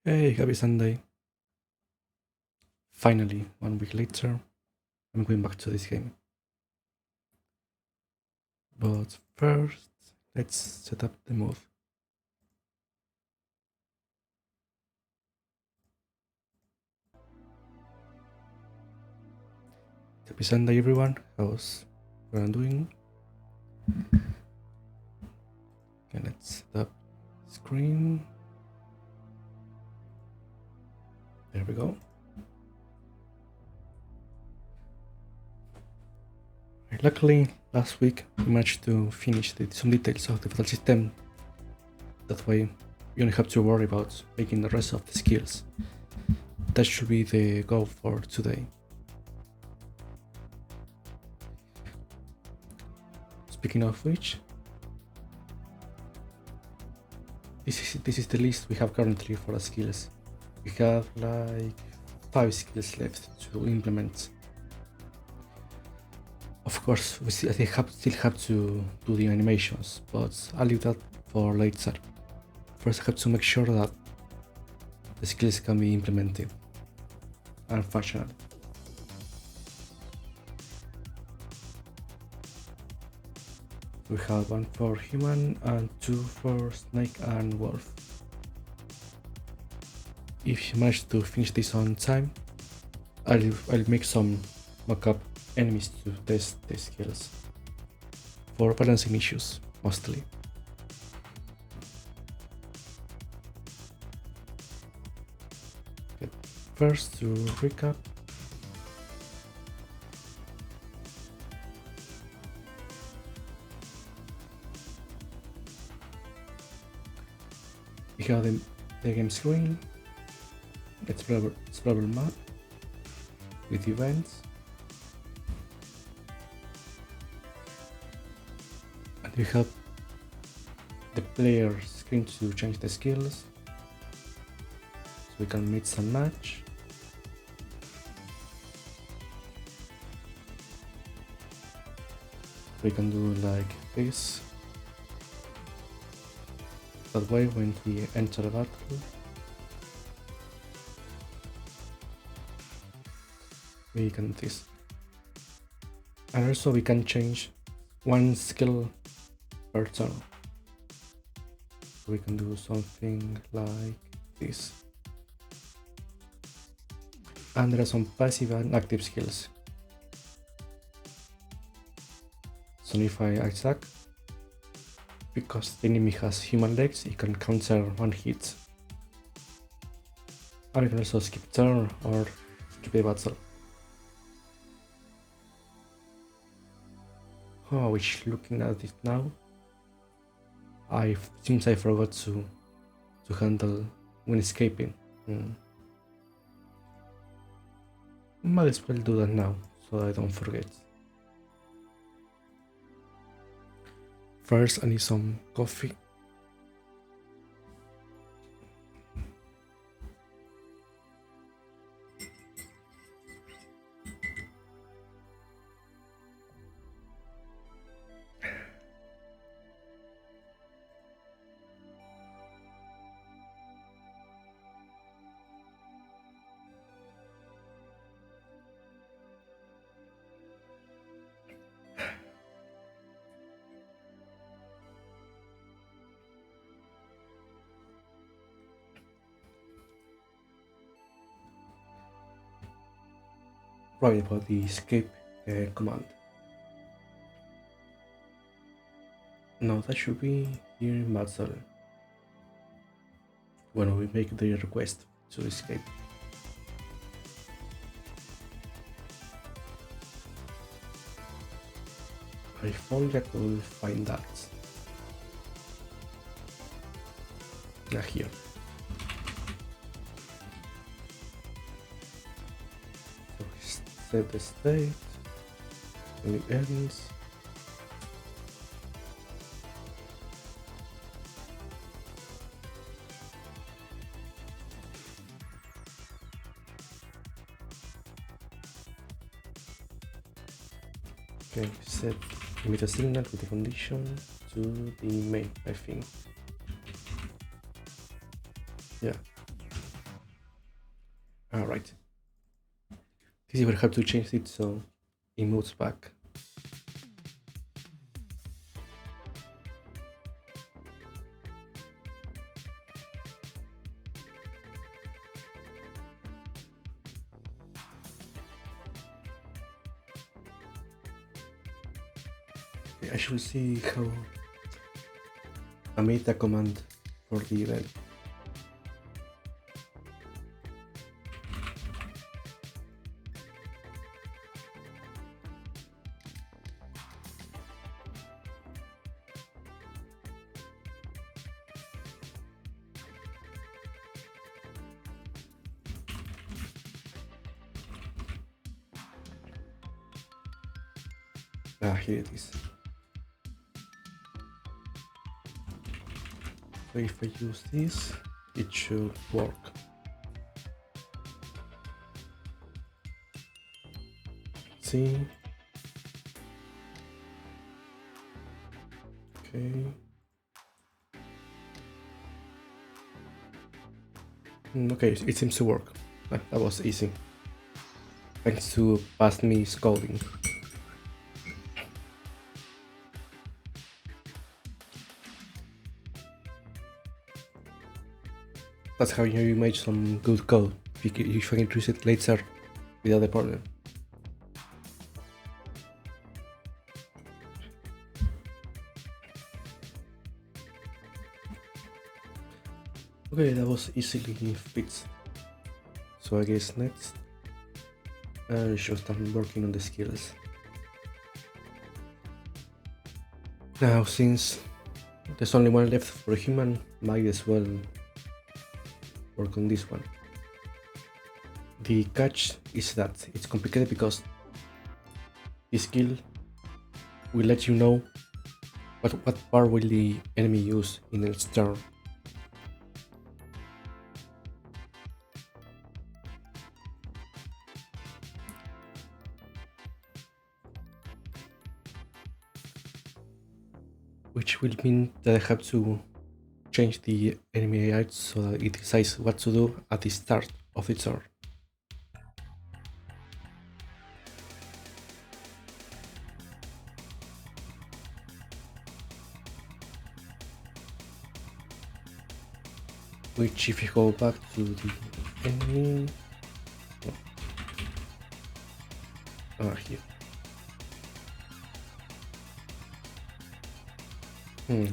Hey, happy Sunday. Finally, 1 week later, I'm going back to this game. But first, let's set up the move. Happy Sunday, everyone. How's everyone doing? Okay, let's set up screen. There we go. Luckily, last week we managed to finish some details of the battle system. That way, you only have to worry about making the rest of the skills. That should be the goal for today. Speaking of which, this is the list we have currently for the skills. We have like 5 skills left to implement. Of course, we still have to do the animations, but I'll leave that for later. First, I have to make sure that the skills can be implemented and functional. We have 1 for human and 2 for snake and wolf. If you manage to finish this on time, I'll make some mock-up enemies to test the skills for balancing issues mostly. Okay. First, to recap, we have the game screen, explorable map with events, and we have the player screen to change the skills, so we can mix and match. We can do like this. That way, when we enter a battle, we can do this. And also we can change 1 skill per turn. We can do something like this. And there are some passive and active skills. So if I attack, because the enemy has human legs, it can counter 1 hit. And you can also skip turn or skip the battle. Oh, which looking at it now, seems I forgot to handle when escaping. Might as well do that now, so I don't forget. First, I need some coffee. Right about the escape command. Now that should be here in battle when we make the request to escape. If only I could find that. Yeah, here. So set the state, and it ends. Okay, set emit a signal with the condition to the main, I think. Yeah. Alright. This is where I have to change it so it moves back. Okay, I should see how I made the command for the event. Here it is. So if I use this, it should work. See? Okay. Okay, it seems to work. That was easy. Thanks to past me scolding. That's how you made some good code. You can introduce it later without a problem. Okay, that was easily fixed. So I guess next I should start working on the skills. Now, since there's only one left for a human, might as well work on this one. The catch is that it's complicated because the skill will let you know what part will the enemy use in its turn. Which will mean that I have to change the enemy AI so that it decides what to do at the start of its turn. Which, if you go back to the enemy, here.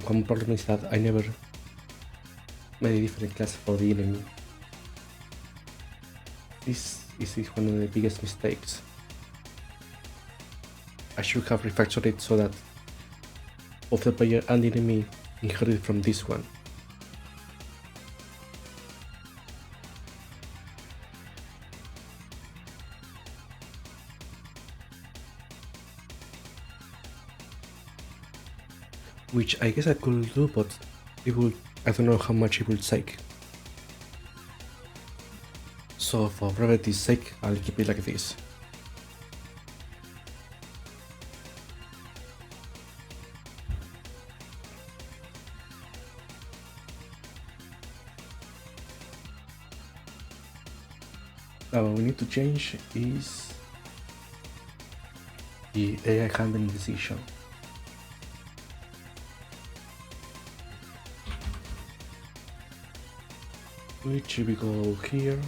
One problem is that I never made a different class for the enemy. This is one of the biggest mistakes. I should have refactored it so that both the player and the enemy inherited from this one. Which I guess I could do, but I don't know how much it will take. So for brevity's sake, I'll keep it like this. Now what we need to change is the AI handling decision. Which we go here.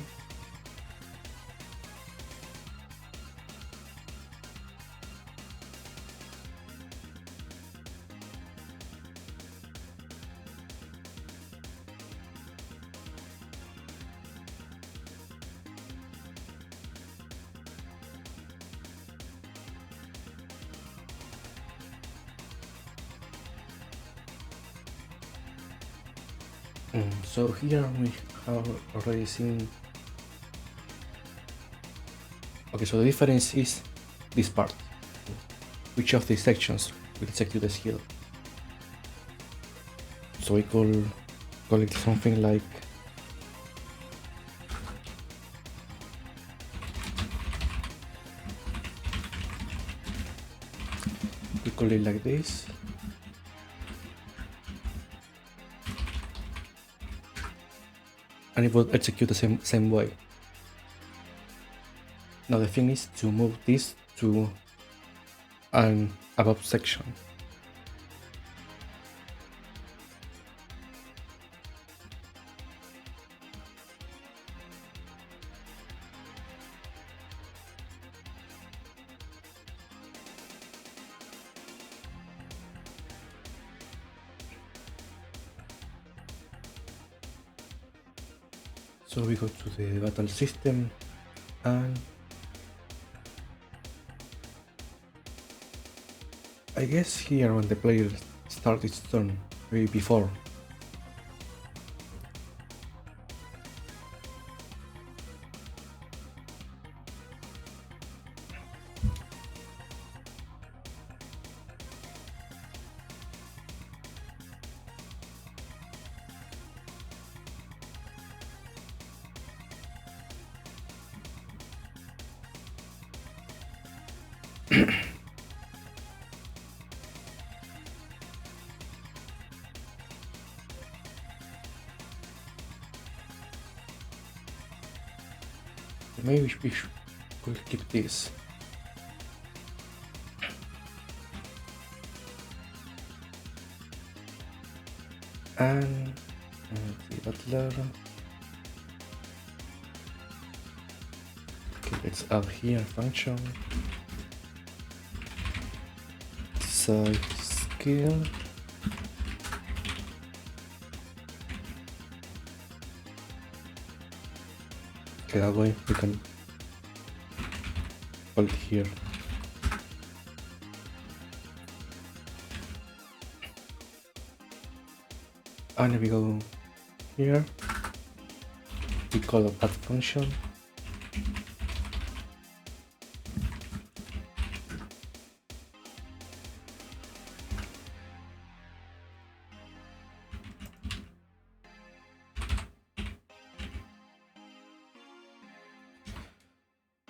So here we have already seen. Okay, so the difference is this part. Which of these sections will execute the skill? So we call it something like we call it like this. And it will execute the same way. Now the thing is to move this to an above section. So we go to the battle system and I guess here when the player starts its turn, maybe before. Maybe we could keep this. And the butler. Okay, let's add here function. Side skill. Okay, that way we can put it here. And we go here, we call add function.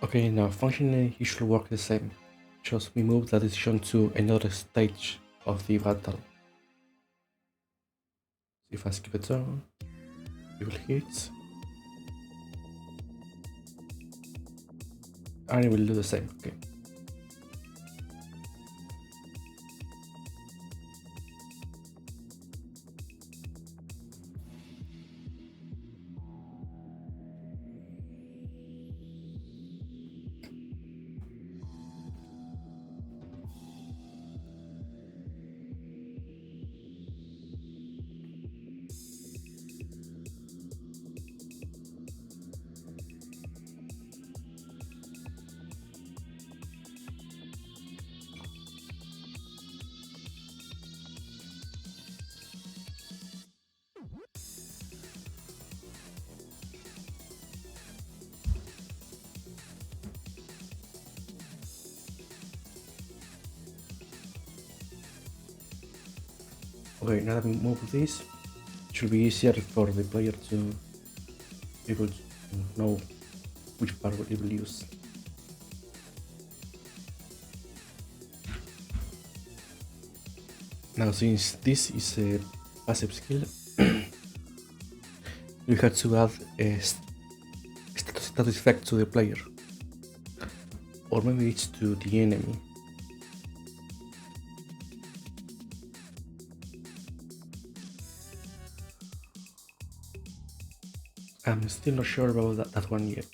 Okay, now functionally it should work the same, just we move the decision to another stage of the battle. If I skip a turn, we will hit, and it will do the same. Okay. Okay, now that we move this, it should be easier for the player to be able to know which part it will use. Now, since this is a passive skill, we have to add a status effect to the player, or maybe it's to the enemy. I'm still not sure about that one yet.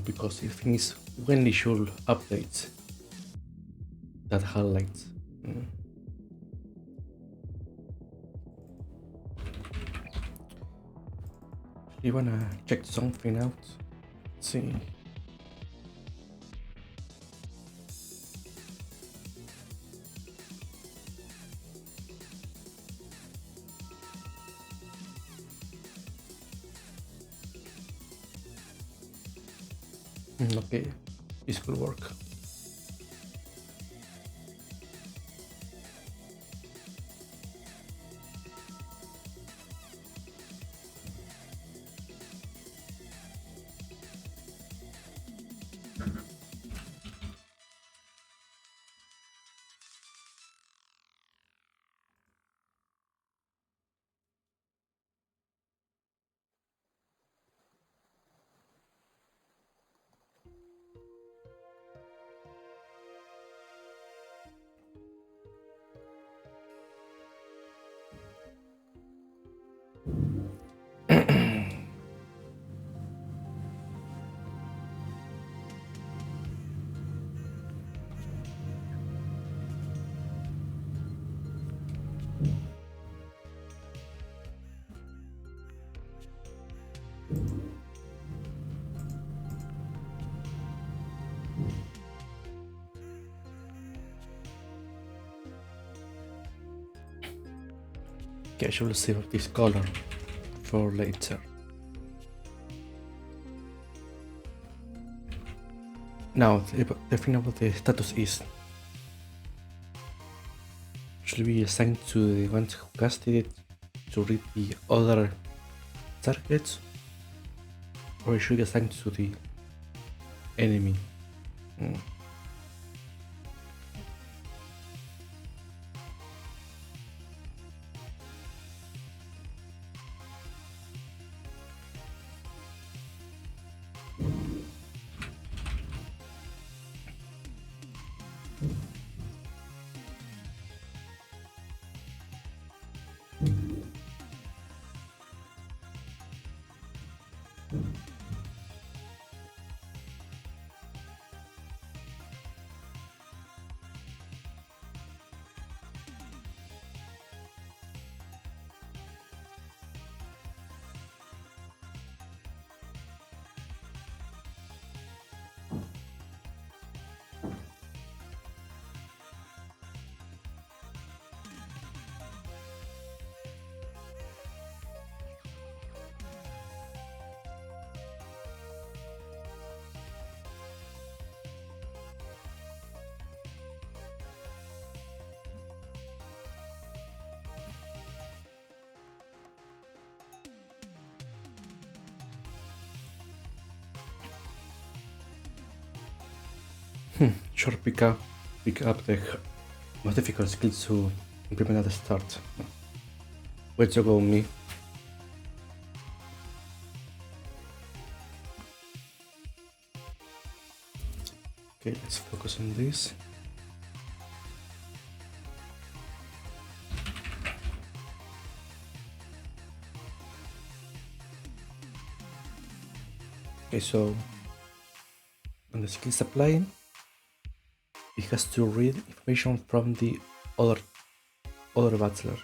Because the thing is, when they should update that highlights Mm. You wanna check something out? Let's see. Okay, this could work. Okay, I should save this color for later. Now, the thing about the status is should be assigned to the ones who casted it to read the other targets, or it should be assigned to the enemy. Sure, pick up the most difficult skill to implement at the start. Way to go, me. Okay, let's focus on this. Okay, so when the skill is applying, it has to read information from the other battler.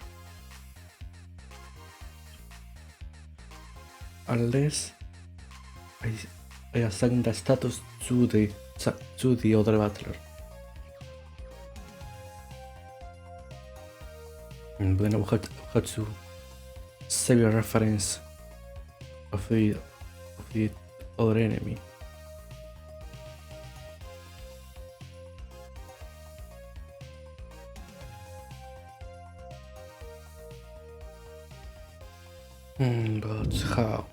Unless I assign the status to the other battler. And then I will have to save a reference of the other enemy. But how?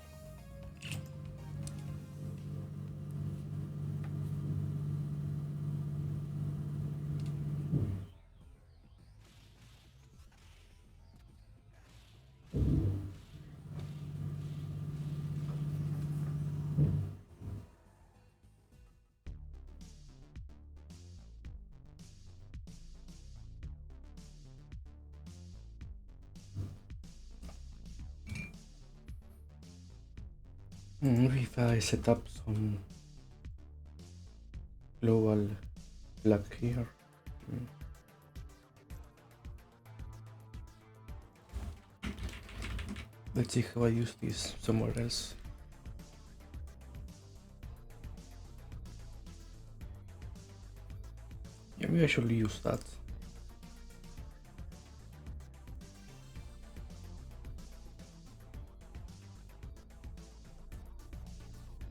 If I set up some global flag here. Let's see how I use this somewhere else. Yeah, maybe I should use that.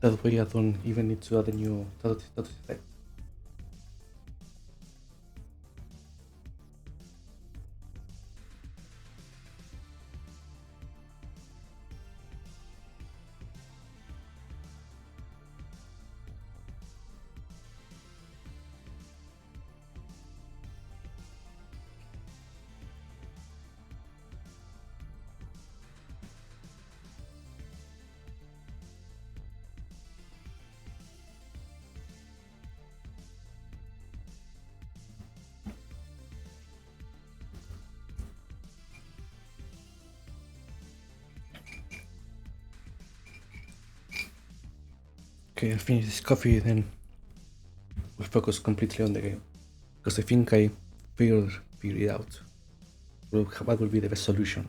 That way I don't even need to add a new status effect. Okay, I'll finish this coffee, then we'll focus completely on the game. Because I think I figured it out. What will be the best solution?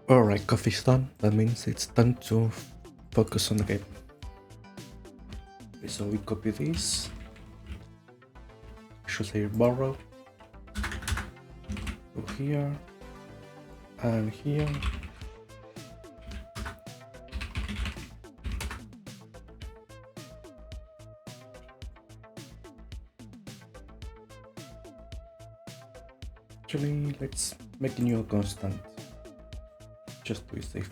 Alright, coffee's done. That means it's time to focus on the game. Okay, so we copy this. I should say borrow. Go here. And here. Actually, let's make a new constant. Just to be safe.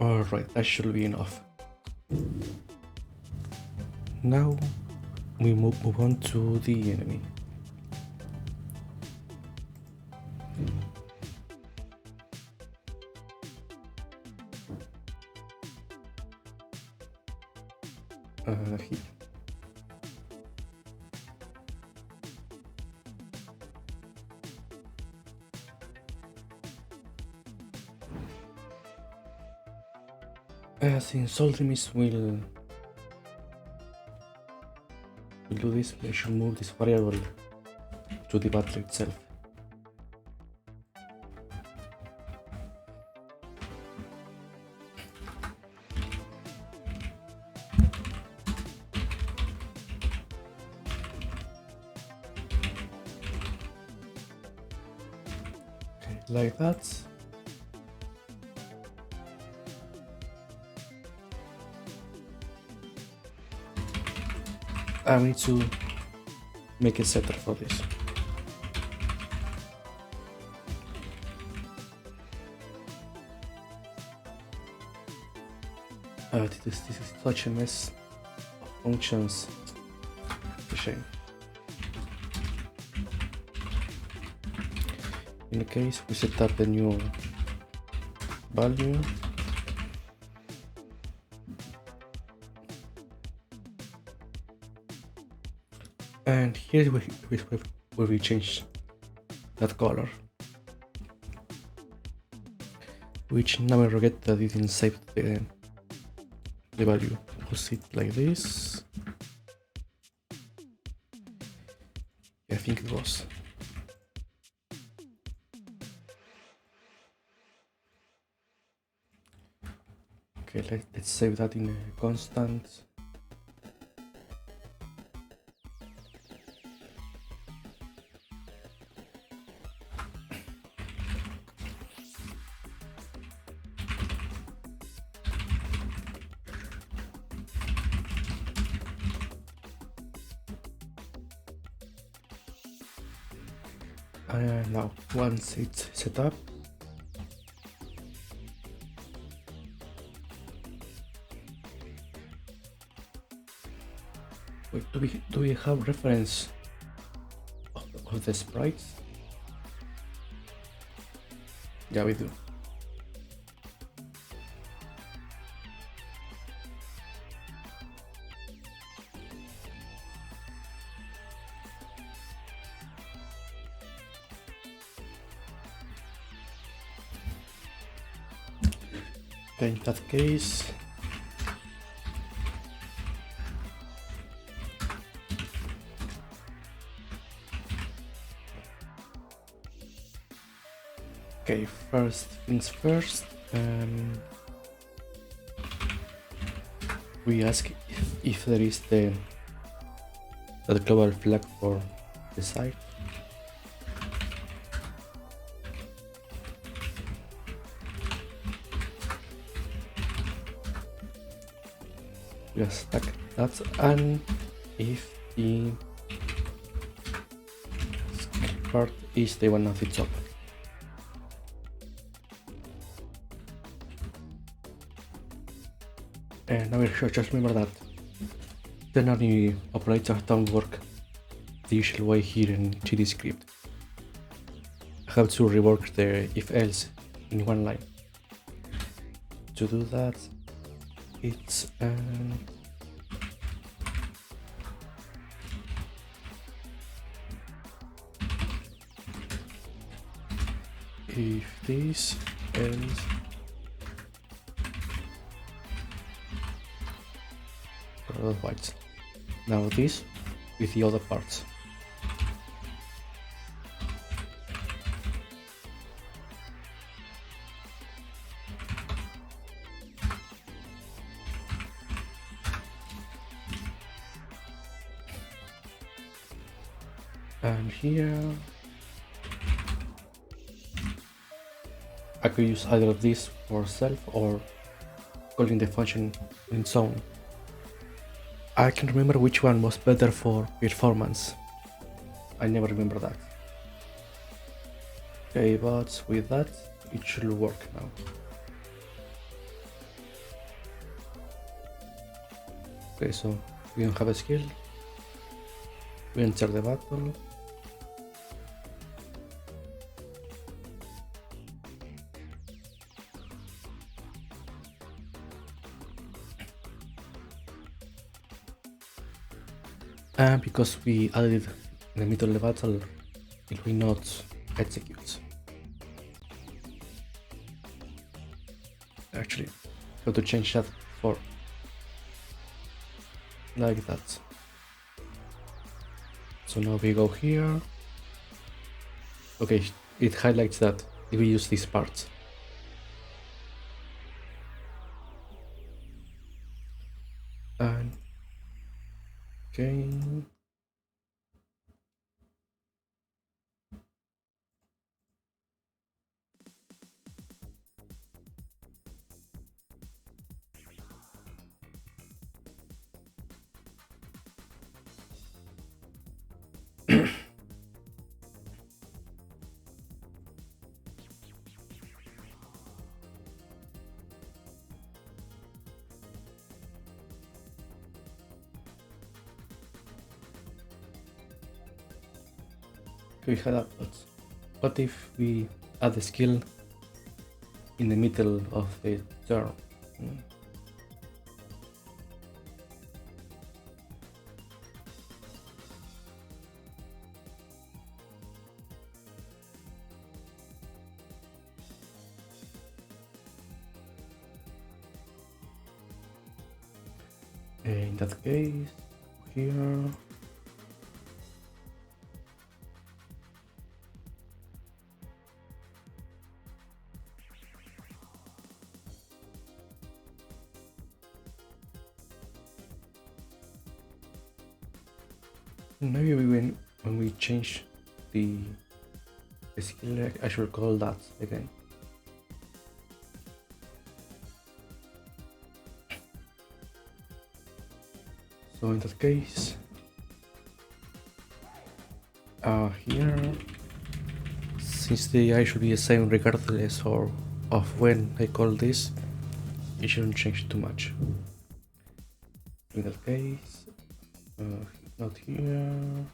Alright, that should be enough. Now we move on to the enemy. Here. Since all enemies will do this, I should move this variable to the battle itself. Okay, like that. I need to make a setter for this. This is such a mess of functions. It's a shame. In the case we set up a new value. And here's where we change that color. Which now I forget that it didn't save the value. Was it like this? Yeah, I think it was. Okay, let's save that in a constant. Now, once it's set up, wait, do we have reference of the sprites? Yeah, we do. Okay, in that case, okay, first things first, we ask if there is the global flag for the site. Just like that, and if the part is the one at the top. And now just remember that ternary operators don't work the usual way here in GD script. I have to rework the if else in one line. To do that, it's if this else whites. Now this with the other parts. And here I could use either of these for self or calling the function in its own. I can remember which one was better for performance. I never remember that. Okay, but with that it should work now. Okay, so We don't have a skill. We enter the battle. And because we added in the middle of the battle, it will not execute. Actually, how to change that for like that. So now we go here. Okay, it highlights that we use this part. And okay. We had that, but what if we add a skill in the middle of the turn? In that case, here. Maybe when we change the skill, I should call that again. So in that case, here, since the eye should be the same regardless of when I call this, it shouldn't change too much. In that case, not here.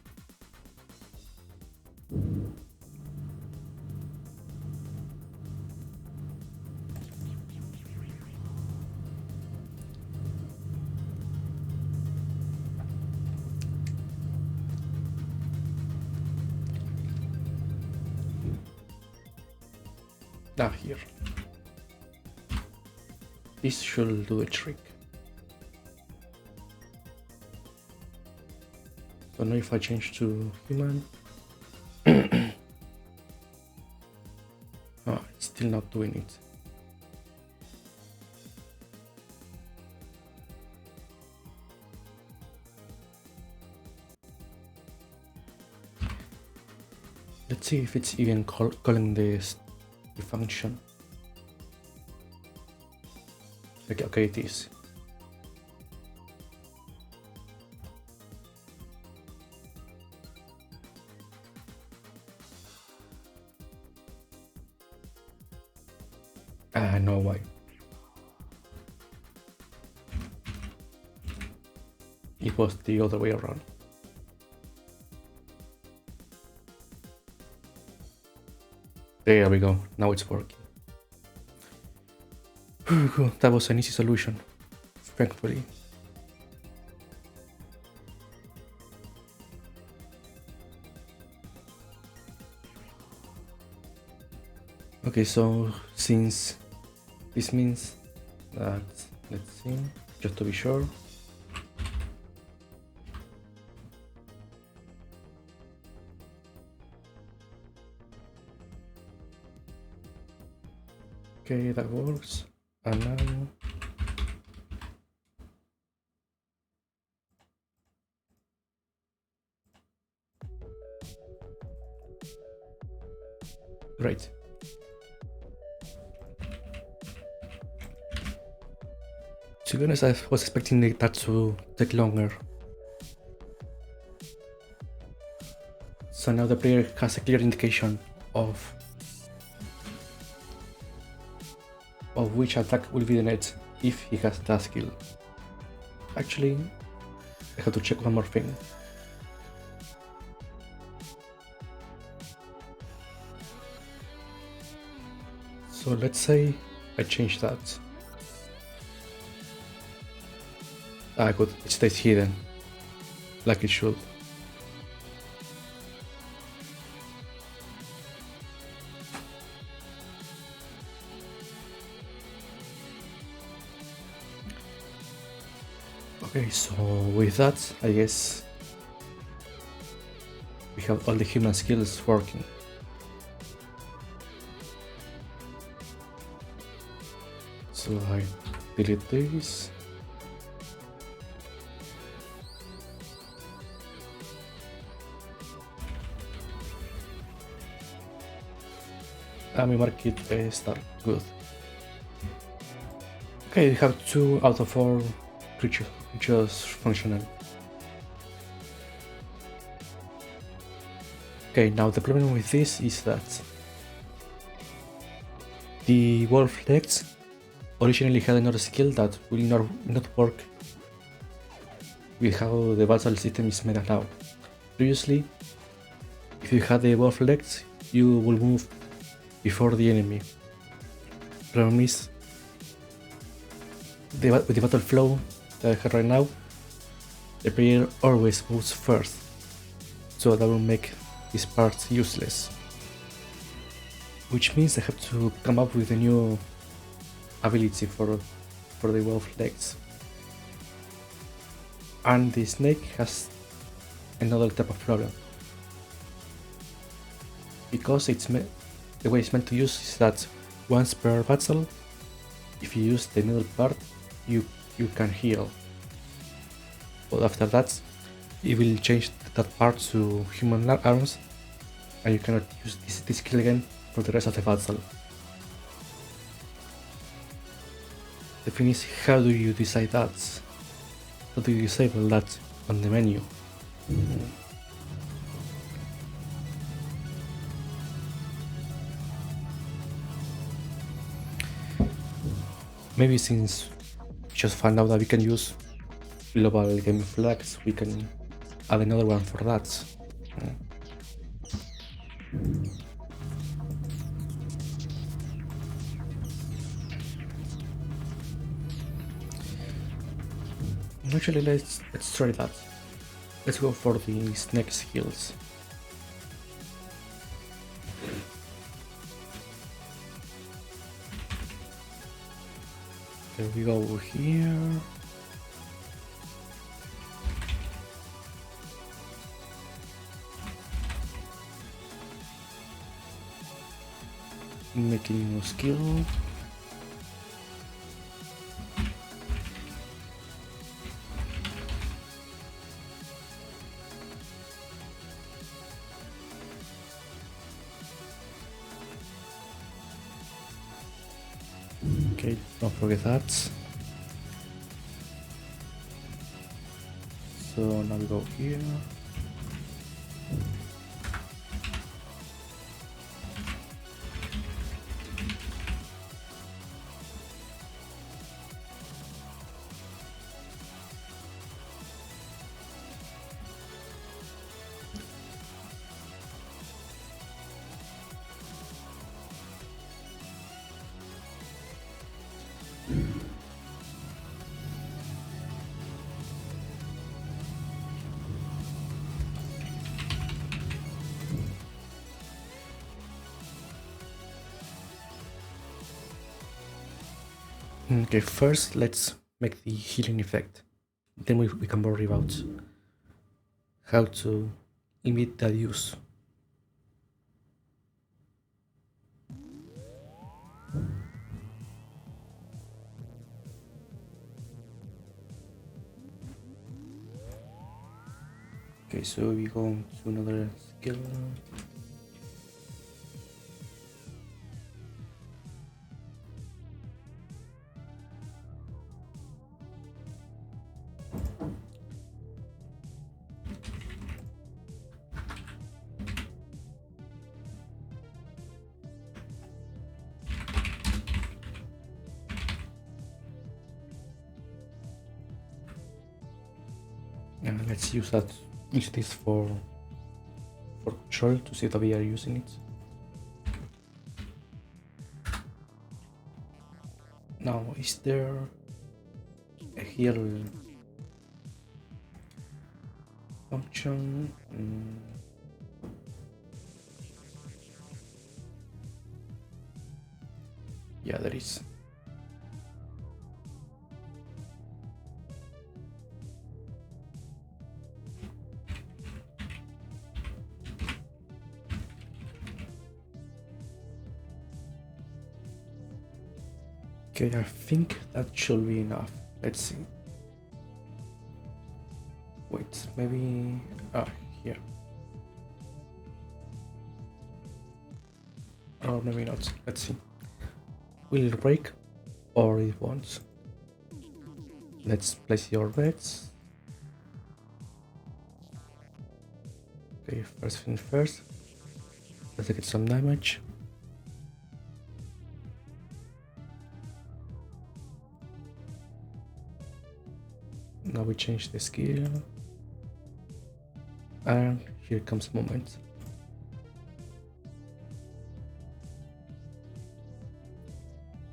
Here. This should do a trick. So now if I change to human, it's still not doing it. Let's see if it's even calling the function. Okay, it is. No, why? It was the other way around. There we go, now it's working. That was an easy solution, thankfully. Okay, so since this means that, let's see, just to be sure. Okay, that works. And now great. To be honest, I was expecting that to take longer. So now the player has a clear indication of which attack will be the net if he has that skill. Actually, I have to check one more thing. So let's say I change that. Ah, good, it stays hidden, like it should. Okay, so with that, I guess we have all the human skills working. So I delete this. And we mark it as start. Good. Okay, we have 2 out of 4 creatures functional. Okay, now the problem with this is that the wolf legs originally had another skill that will not work with how the battle system is made now. Previously, if you had the wolf legs, you will move before the enemy. Problem is, with the battle flow that I have right now, the player always moves first, so that will make this part useless. Which means I have to come up with a new ability for the wolf legs. And the snake has another type of problem. Because the way it's meant to use is that once per battle, if you use the middle part, you can heal. But after that, it will change that part to human arms, and you cannot use this skill again for the rest of the battle. The thing is, how do you decide that? How do you disable that on the menu? Maybe since we just found out that we can use global game flags, we can add another one for that. Actually, let's try that. Let's go for the snake skills. There we go here. Making new skill. Okay, don't forget that. So now we go here. Okay, first let's make the healing effect. Then we can worry about how to limit that use. Okay, so we go to another skill. Let's use this for control to see that we are using it. Now, is there a heal function? Yeah, there is. Okay, I think that should be enough. Let's see. Wait, maybe... here. Or maybe not. Let's see. Will it break? Or it won't? Let's place your bets. Okay, first thing first. Let's get some damage. Now we change the skill. And here comes moment.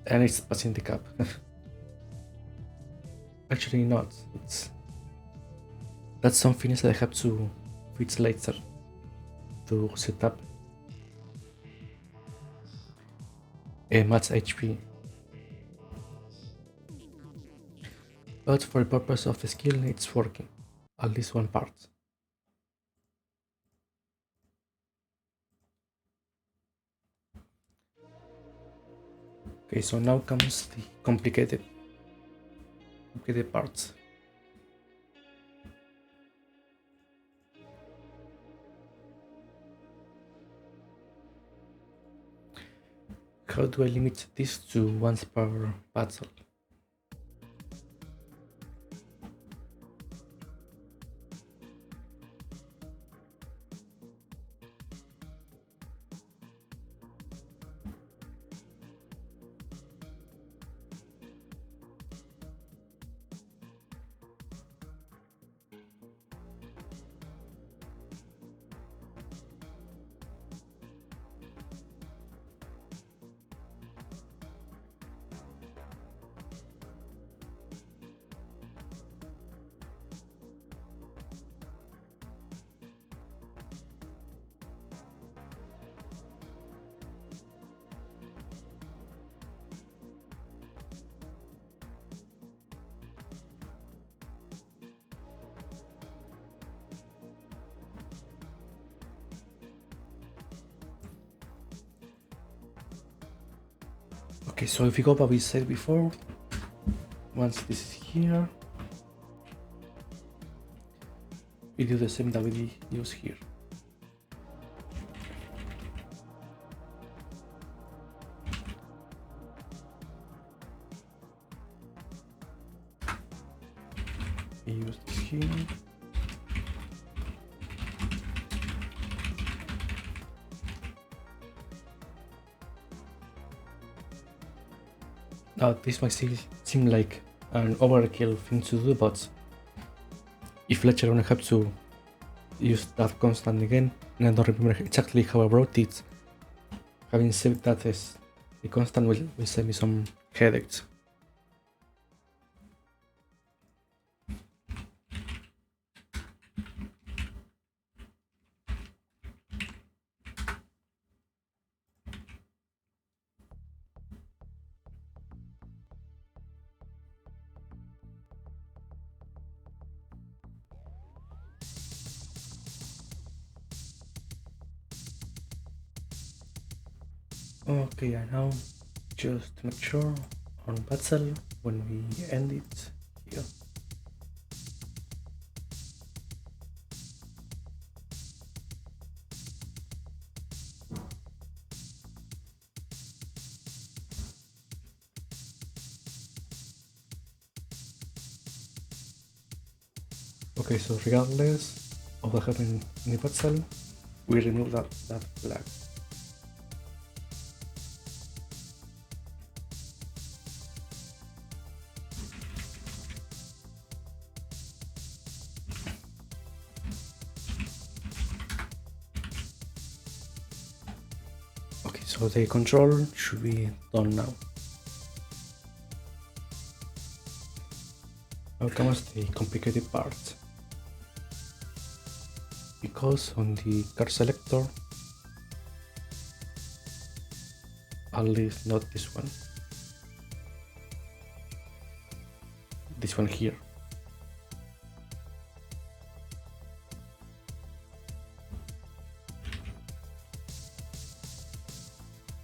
And it's passing the cap. Actually not. That's something that I have to fix later to set up a match HP. But for the purpose of the skill, it's working. At least one part. Okay, so now comes the complicated parts. How do I limit this to once per battle? Okay, so if you go by what we said before, once this is here, we do the same that we use here. We use this here. Now this might seem like an overkill thing to do, but if later on I have to use that constant again, and I don't remember exactly how I wrote it, having said that is the constant will save me some headaches. Okay, and now just to make sure on battle when we end it here. Okay, so regardless of what happened in the battle, we remove that flag. So the control should be done now. Now comes the complicated part. Because on the card selector, at least not this one, this one here.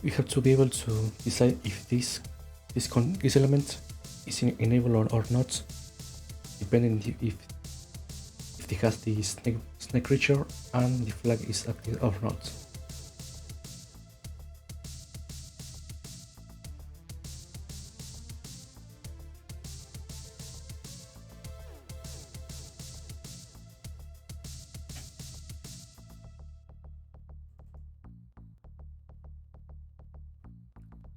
We have to be able to decide if this element is enabled or not, depending if it has the snake creature and the flag is active or not.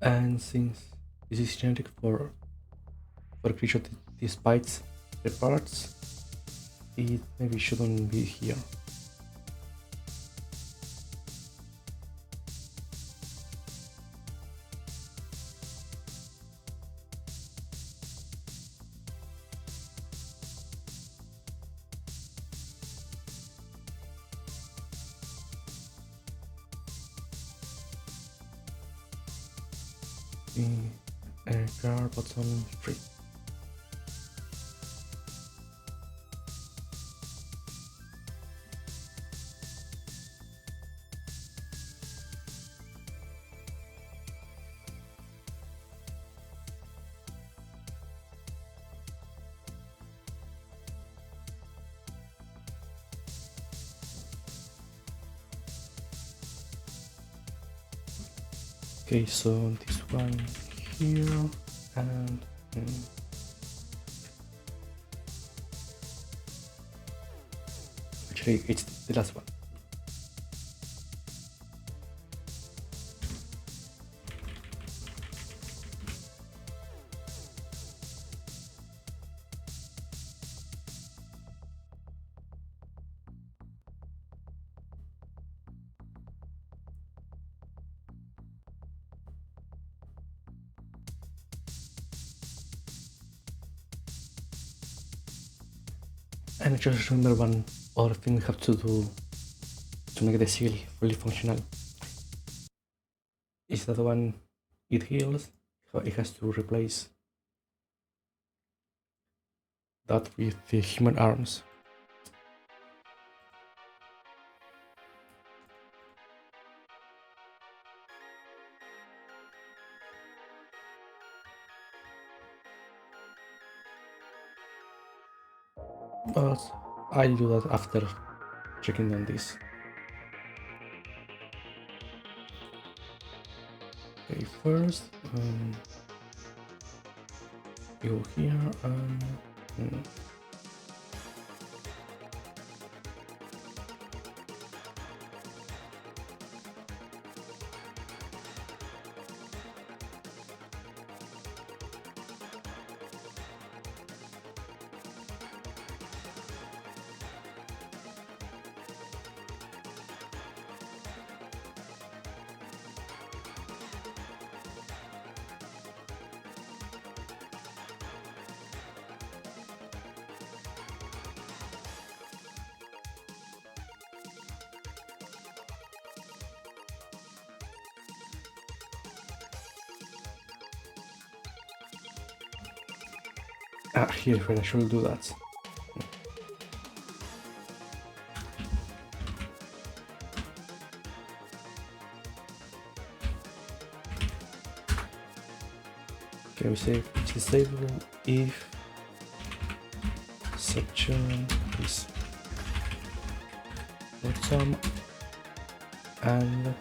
And since this is generic for a creature that despite the parts, it maybe shouldn't be here. Card button 3. Okay, so this one here and actually it's the last one. And just remember one other thing we have to do to make the seal fully functional is that when it heals, it has to replace that with the human arms. But I'll do that after checking on this. Okay, first go here and here I should do that. Okay, we say it's disabled if section is bottom and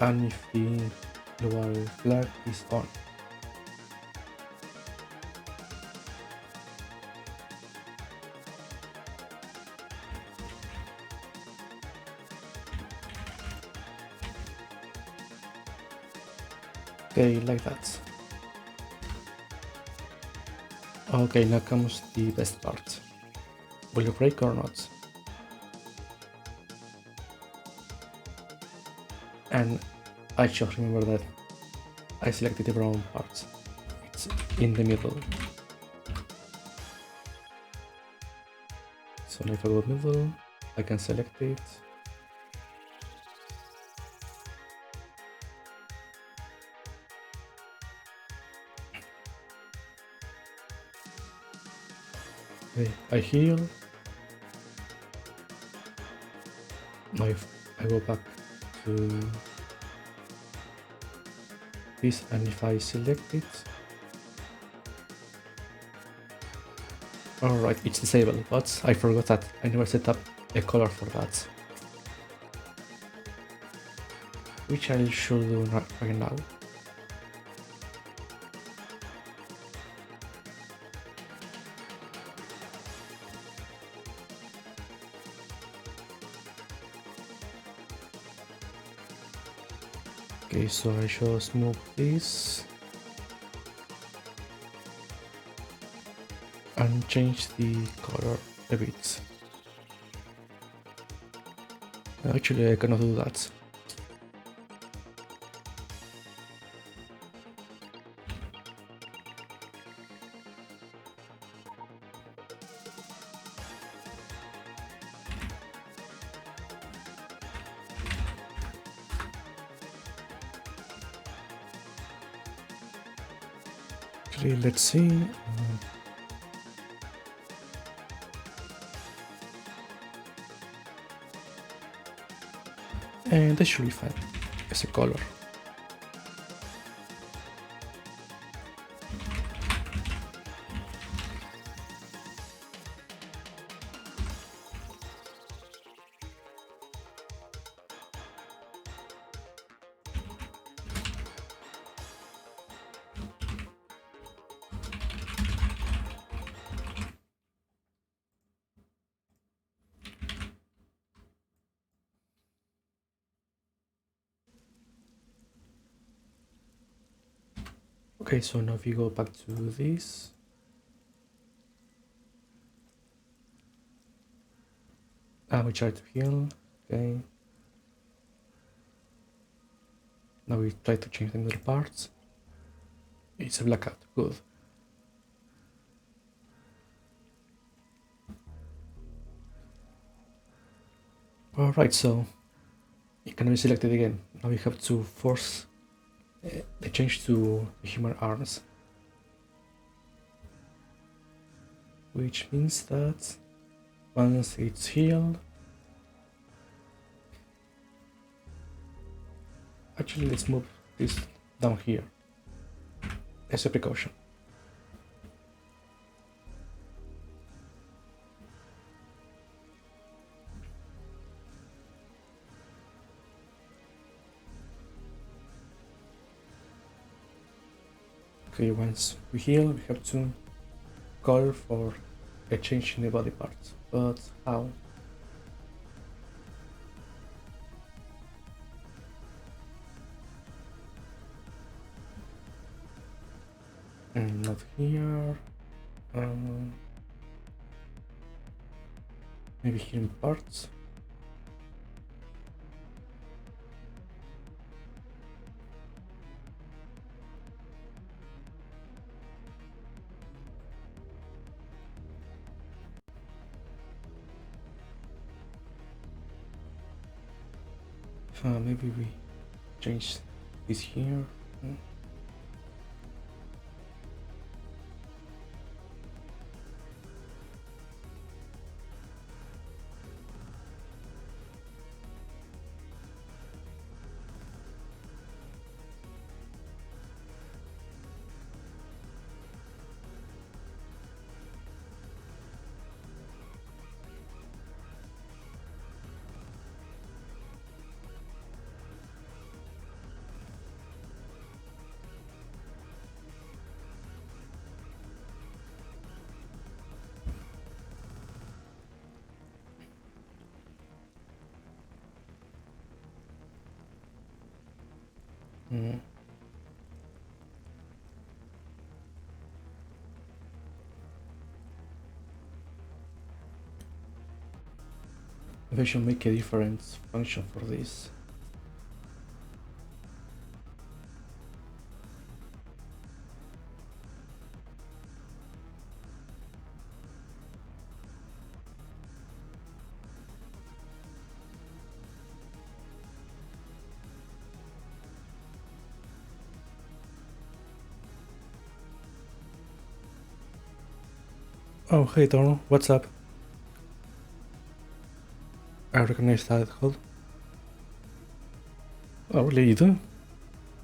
if the global flag is on. Okay, like that. Okay, now comes the best part. Will you break or not? And I just remember that I selected the wrong parts. It's in the middle. So if I go middle, I can select it. Okay, I heal. Now if I go back to this and if I select it, alright, it's disabled, but I forgot that I never set up a color for that, which I should do right now. Okay, so I just move this and change the color a bit. Actually, I cannot do that. Actually, let's see. And this should be fine as a color. Okay, so now if you go back to this, we try to heal. Okay, now we try to change the middle parts. It's a blackout, good. Alright, so it can be selected again. Now we have to force the change to the human arms, which means that once it's healed, actually let's move this down here as a precaution. Okay, once we heal, we have to call for a change in the body parts, but how? Not here. Maybe here in parts. Maybe we change this here. Maybe I should make a different function for this. Oh, hey Thor, what's up? I recognize that code. Oh, really, you do?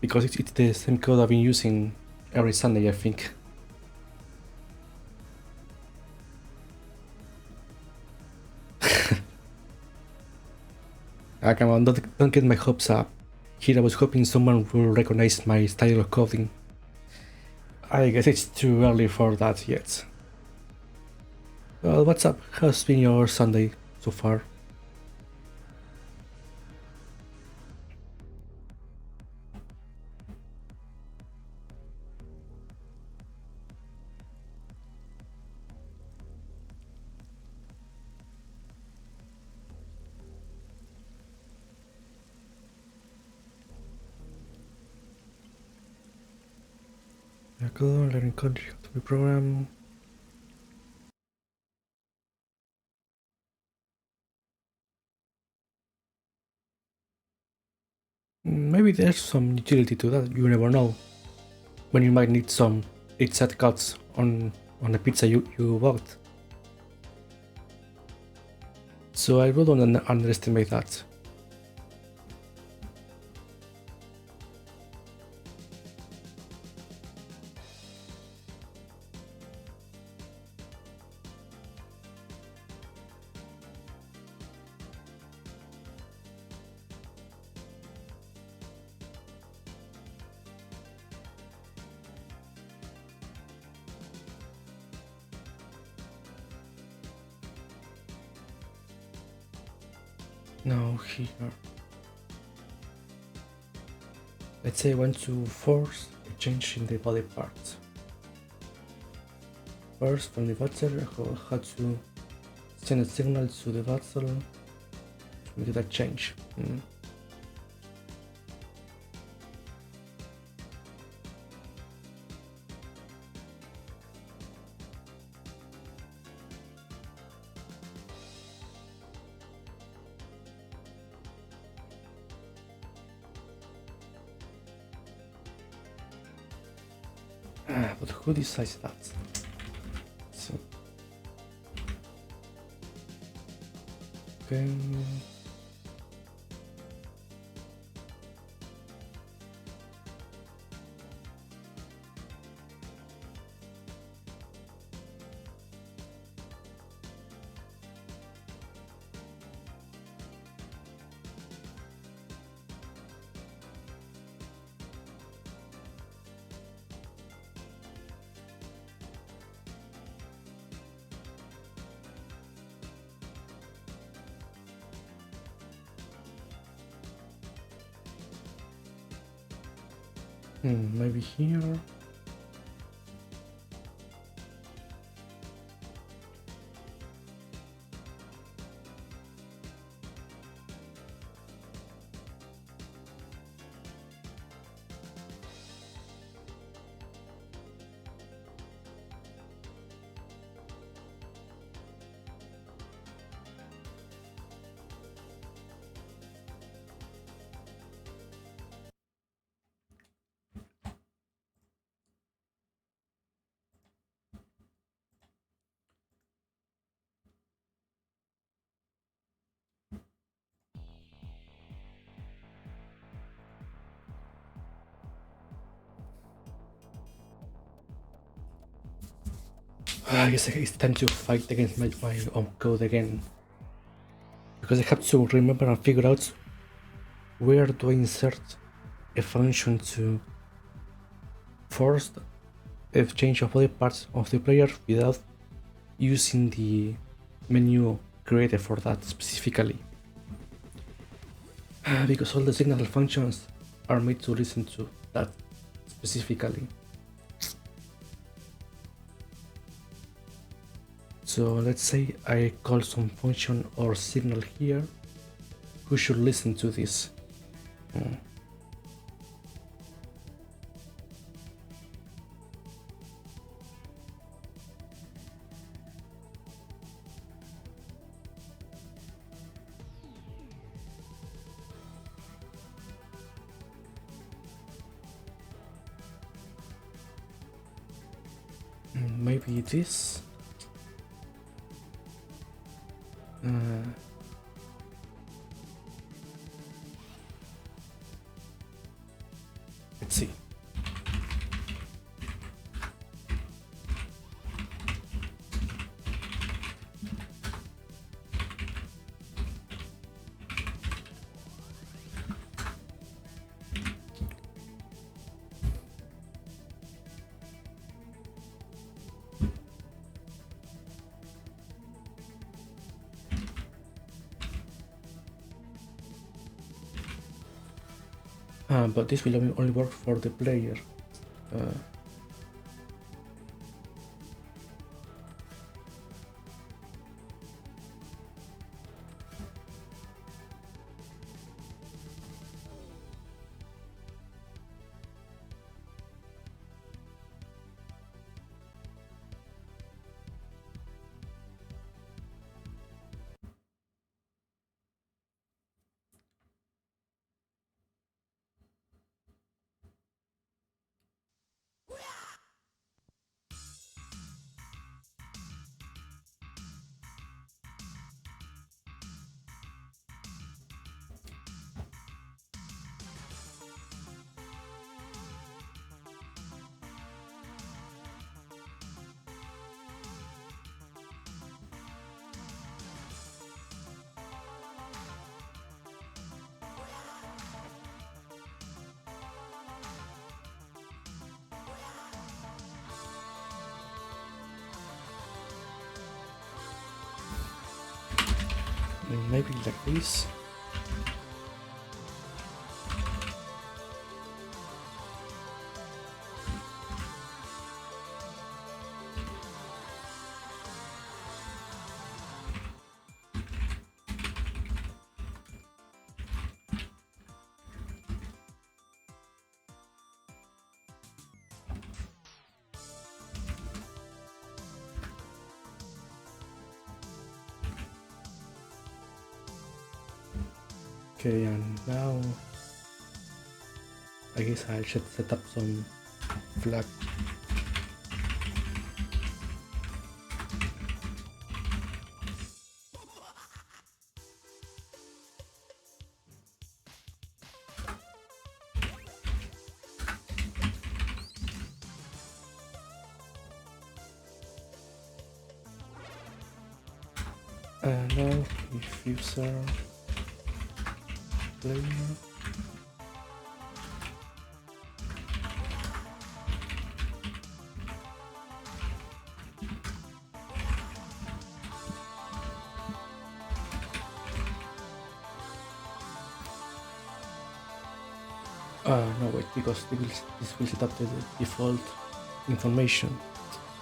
Because it's the same code I've been using every Sunday, I think. Ah, come on, don't get my hopes up. Here I was hoping someone will recognize my style of coding. I guess it's too early for that yet. Well, what's up? How's been your Sunday so far? Good, learning country to the program. Maybe there's some utility to that, you never know. When you might need some pizza cuts on the pizza you bought. So I wouldn't underestimate that. Now here. Let's say I want to force a change in the body parts. First, from the vessel, I had to send a signal to the vessel to make that change. But who decides that? So, okay. Maybe here. I guess it's time to fight against my own code again. Because I have to remember and figure out where do I insert a function to force a change of body parts of the player without using the menu created for that specifically. Because all the signal functions are made to listen to that specifically. So let's say I call some function or signal here. Who should listen to this? Maybe this? Let's see. But this will only work for the player. Maybe like this. Okay, and now I guess I should set up some flag. And now diffuser player. No wait, because this will set up the default information.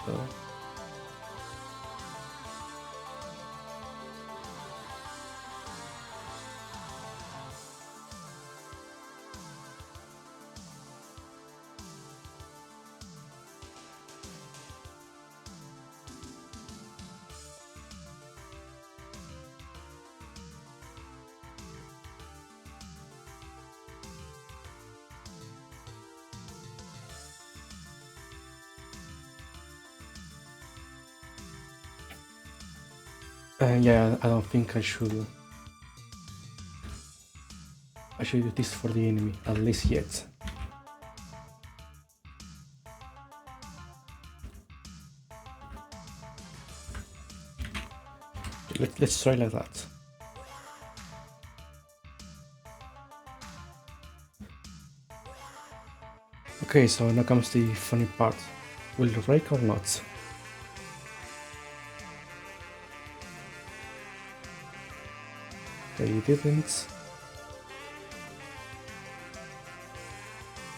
So yeah, I don't think I should do this for the enemy, at least yet. Let's try like that. Okay, so now comes the funny part. Will it break or not? Okay, it didn't.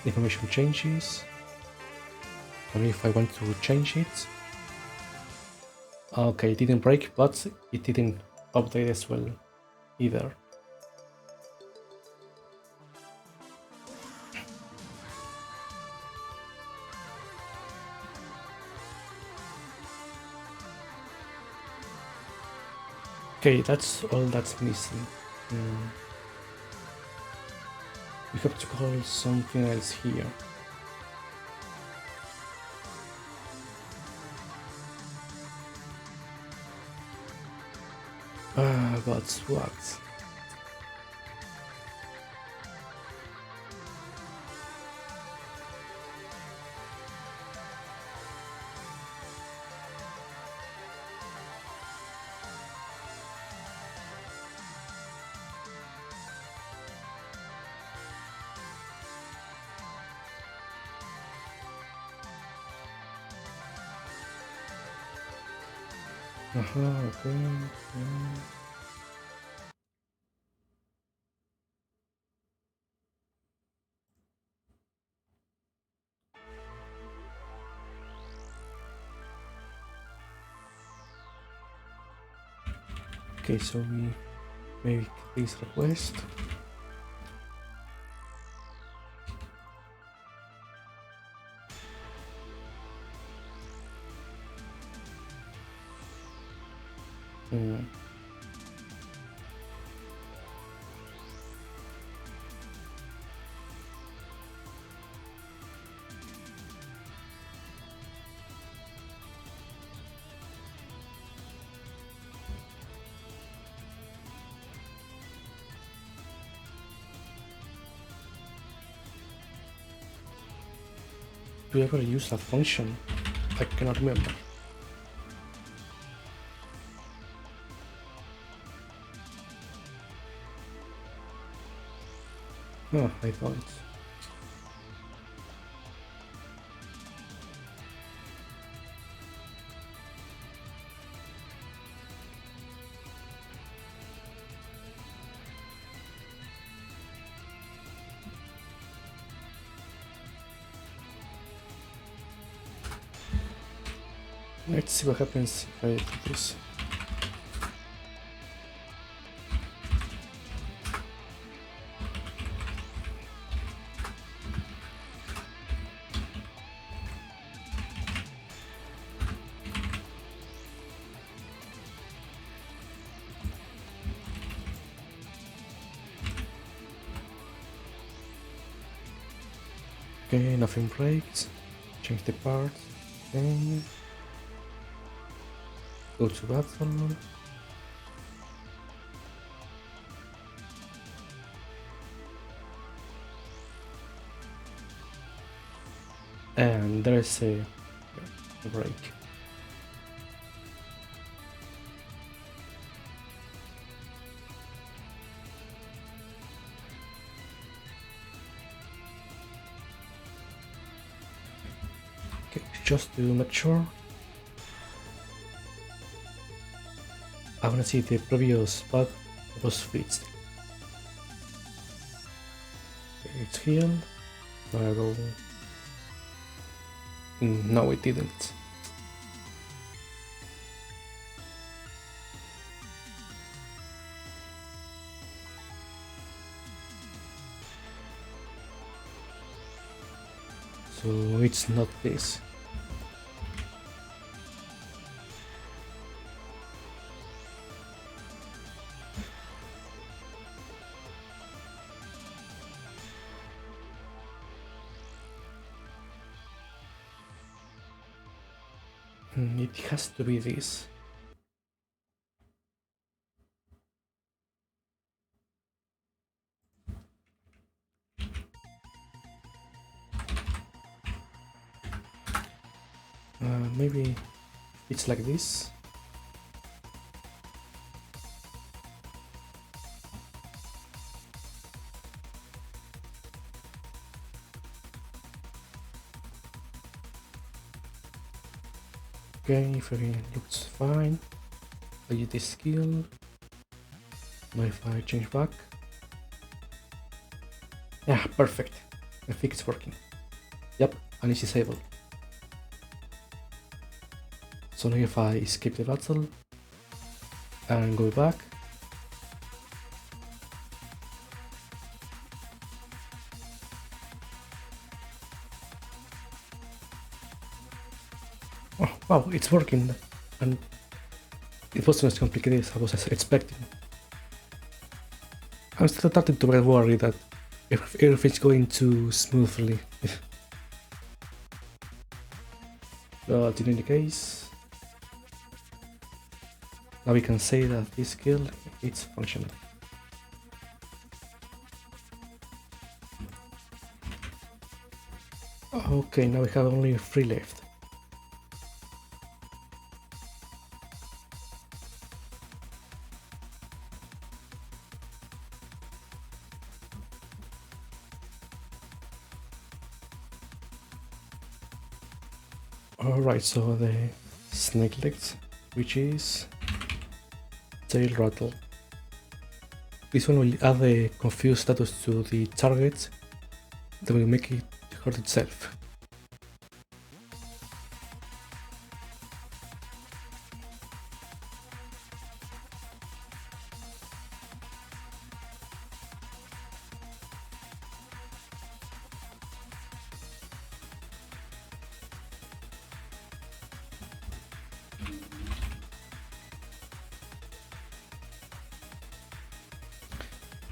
Information changes. Only if I want to change it. Okay, it didn't break, but it didn't update as well either. Okay, that's all that's missing. We have to call something else here. But what? Okay. Okay, so we make this request. Do you ever use that function? I cannot remember. Oh, I don't. Let's see what happens if I do this. Okay, nothing breaks. Change the parts. Okay. Go to battle. And there is a break. Okay, just to make sure. I wanna see the previous bug was fixed. Okay, it's healed. Now I go. No, it didn't. So it's not this. It has to be this. Maybe it's like this. Okay, if everything looks fine, I use this skill. Modify, change back. Yeah, perfect. I think it's working. Yep, and it's disabled. So now if I skip the battle and go back, oh wow, it's working, and it wasn't as complicated as I was expecting. I'm still starting to get worried that if everything's going too smoothly. But in any case, Now we can say that this skill is functional. Okay, now we have only 3 left. Alright, so the snake legs, which is tail rattle. This one will add the confused status to the target that will make it hurt itself.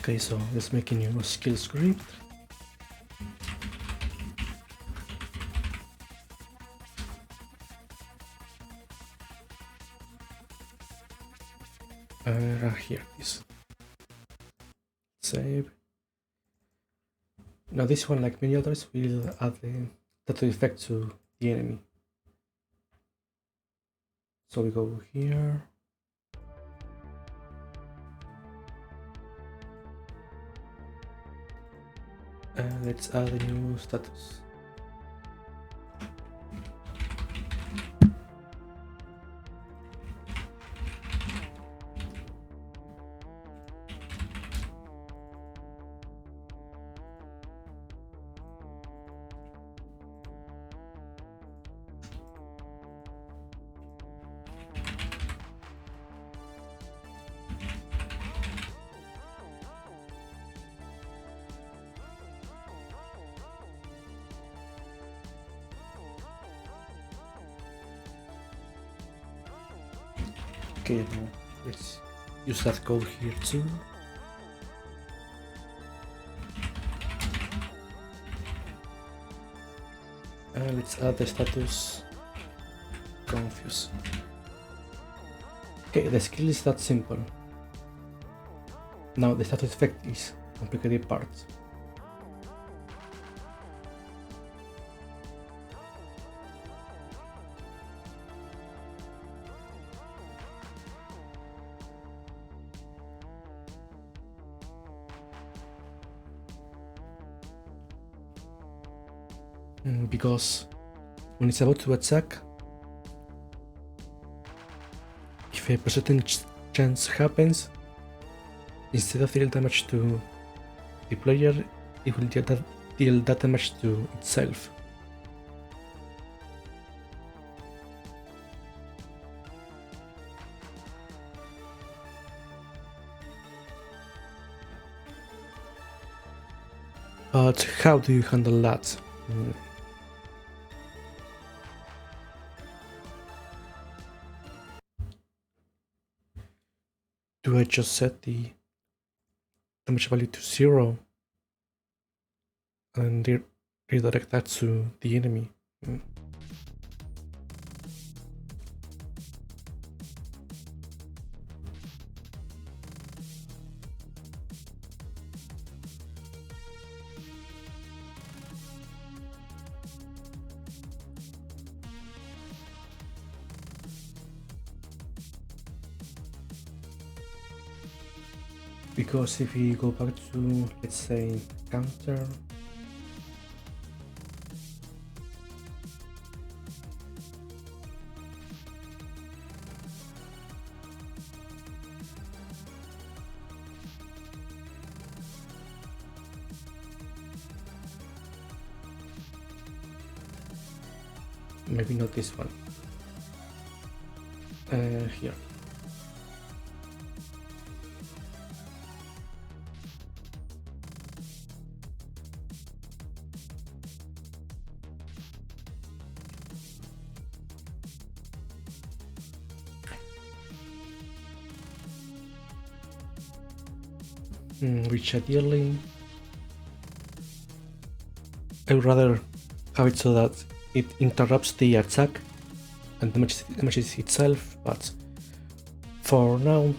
Okay, so let's make a new skill script. Here it is. Save. Now this one, like many others, will add the tattoo effect to the enemy. So we go here. Let's add a new status. Okay, now let's use that code here too. Let's add the status confuse. Okay, the skill is that simple. Now the status effect is complicated part. Because when it's about to attack, if a percentage chance happens, instead of dealing damage to the player, it will deal that damage to itself. But how do you handle that? Do I just set the damage value to 0 and redirect that to the enemy? Because if we go back to, let's say, counter, maybe not this one, here. Which ideally I would rather have it so that it interrupts the attack and damages itself, but For now,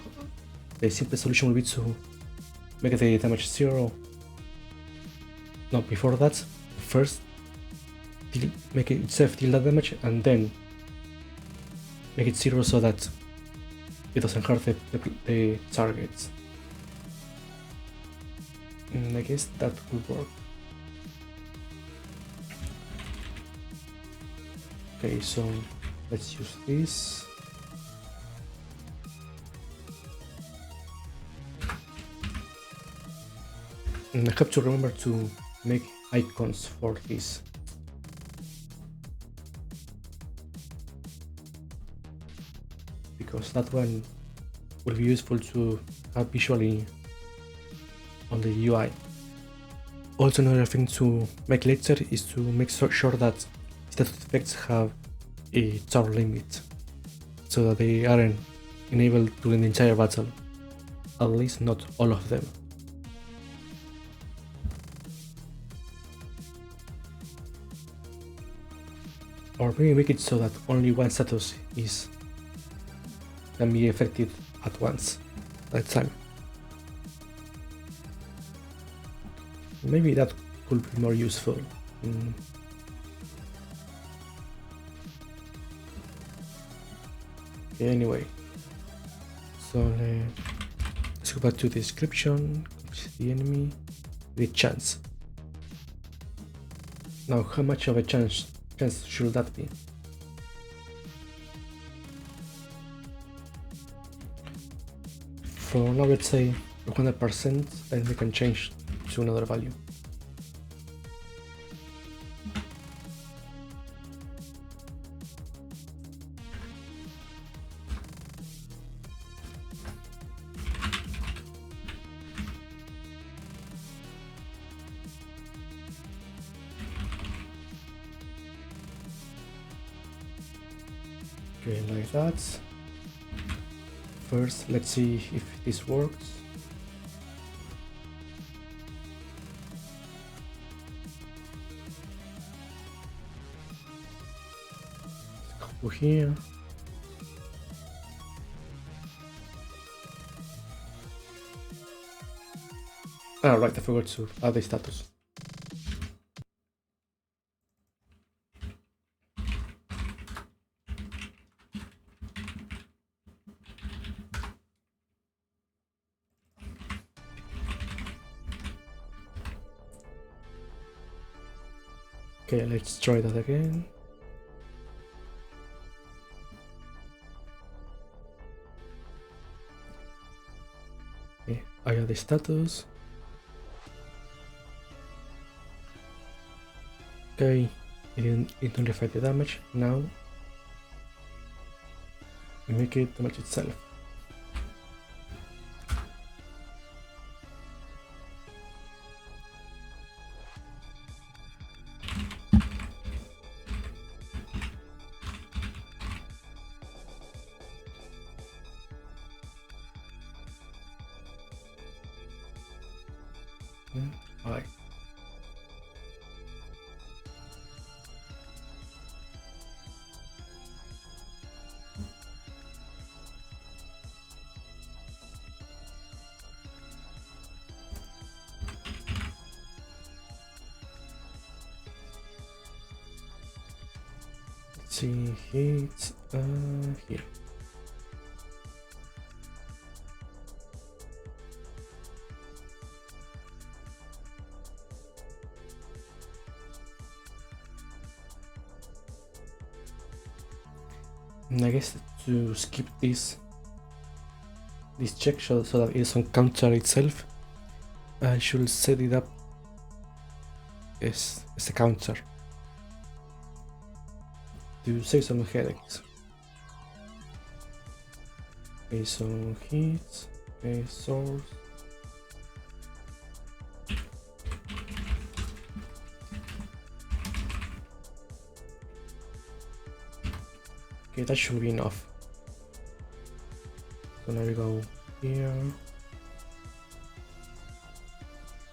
the simplest solution will be to make the damage 0. No, before that, first make it itself deal that damage and then make it 0 so that it doesn't hurt the targets. And I guess that will work. Okay, so let's use this. And I have to remember to make icons for this. Because that one will be useful to have visually on the UI. Also, another thing to make later is to make sure that status effects have a turn limit, so that they aren't enabled during the entire battle, at least not all of them. Or maybe make it so that only one status can be affected at once, at a time. Maybe that could be more useful. Okay, anyway, so let's go back to the description. The enemy, the chance. Now, how much of a chance should that be? For now, let's say 100%, then we can change to another value. Okay, like that. First, let's see if this works. Let's go here. Ah, right, I forgot to add the status. Okay, let's try that again. Okay, I add the status. Okay, it nullified the damage. Now we make it damage itself. Alright. Let's see, hits here. And I guess to skip this check so that it doesn't counter itself, I should set it up as a counter to save some headaches. Okay, so hits, okay, source. Okay, that should be enough. So now we go here.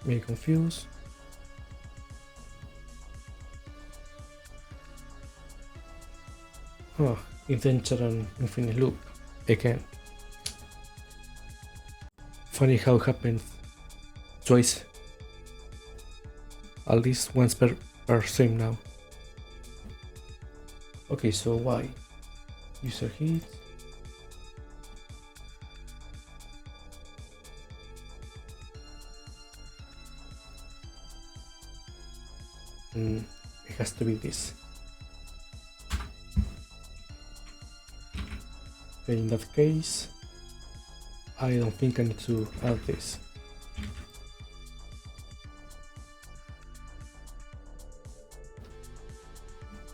Very confused. Oh, intention and infinite loop again. funny how it happened twice. At least once per stream now. Okay, so why? User hit. It has to be this. Okay, in that case, I don't think I need to add this.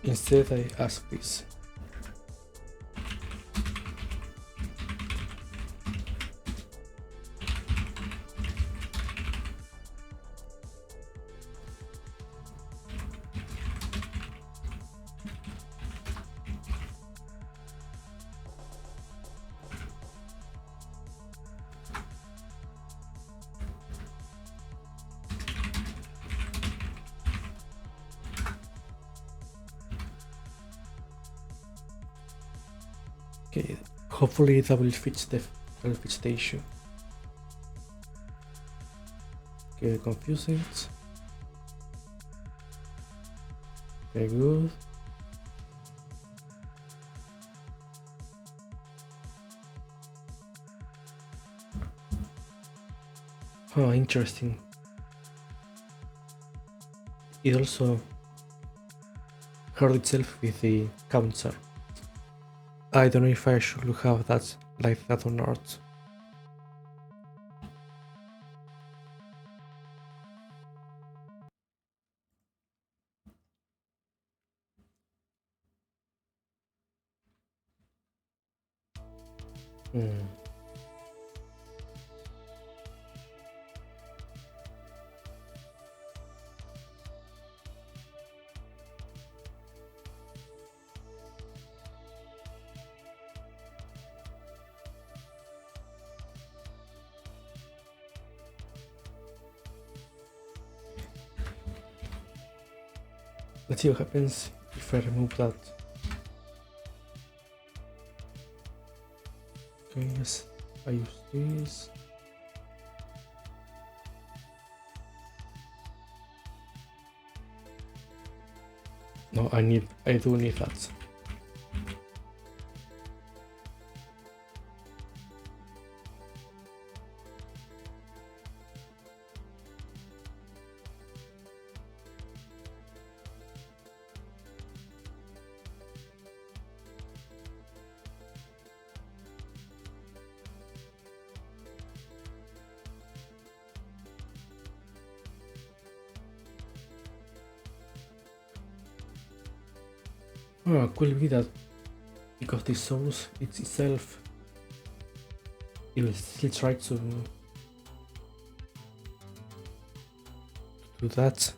Instead, I ask this. Okay, hopefully that will fix the issue. Okay, confuse it. Very good. Oh, interesting. It also hurt itself with the counter. I don't know if I should have that like that or not. Let's see what happens if I remove that. Okay, yes, I use this. No, I do need that. Oh, could be that because the source itself, it will still try to do that.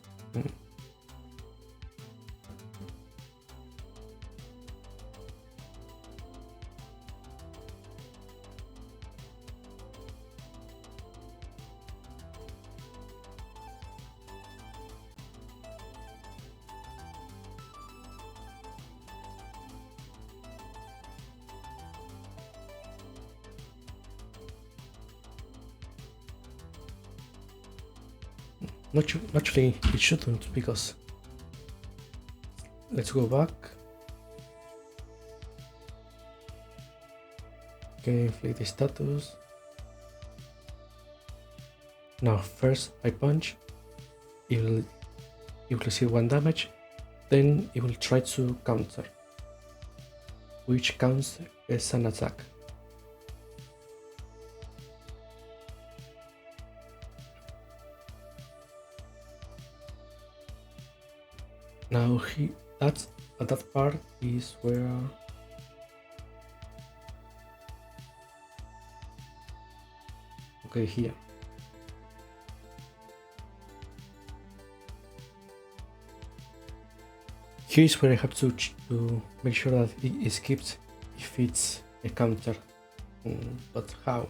Naturally, it shouldn't, because let's go back. Okay, inflate the status. Now, first I punch, it will receive 1 damage, then it will try to counter, which counts as an attack. Now that part is where okay, here. Here is where I have to make sure that it skips if it's a counter. But how?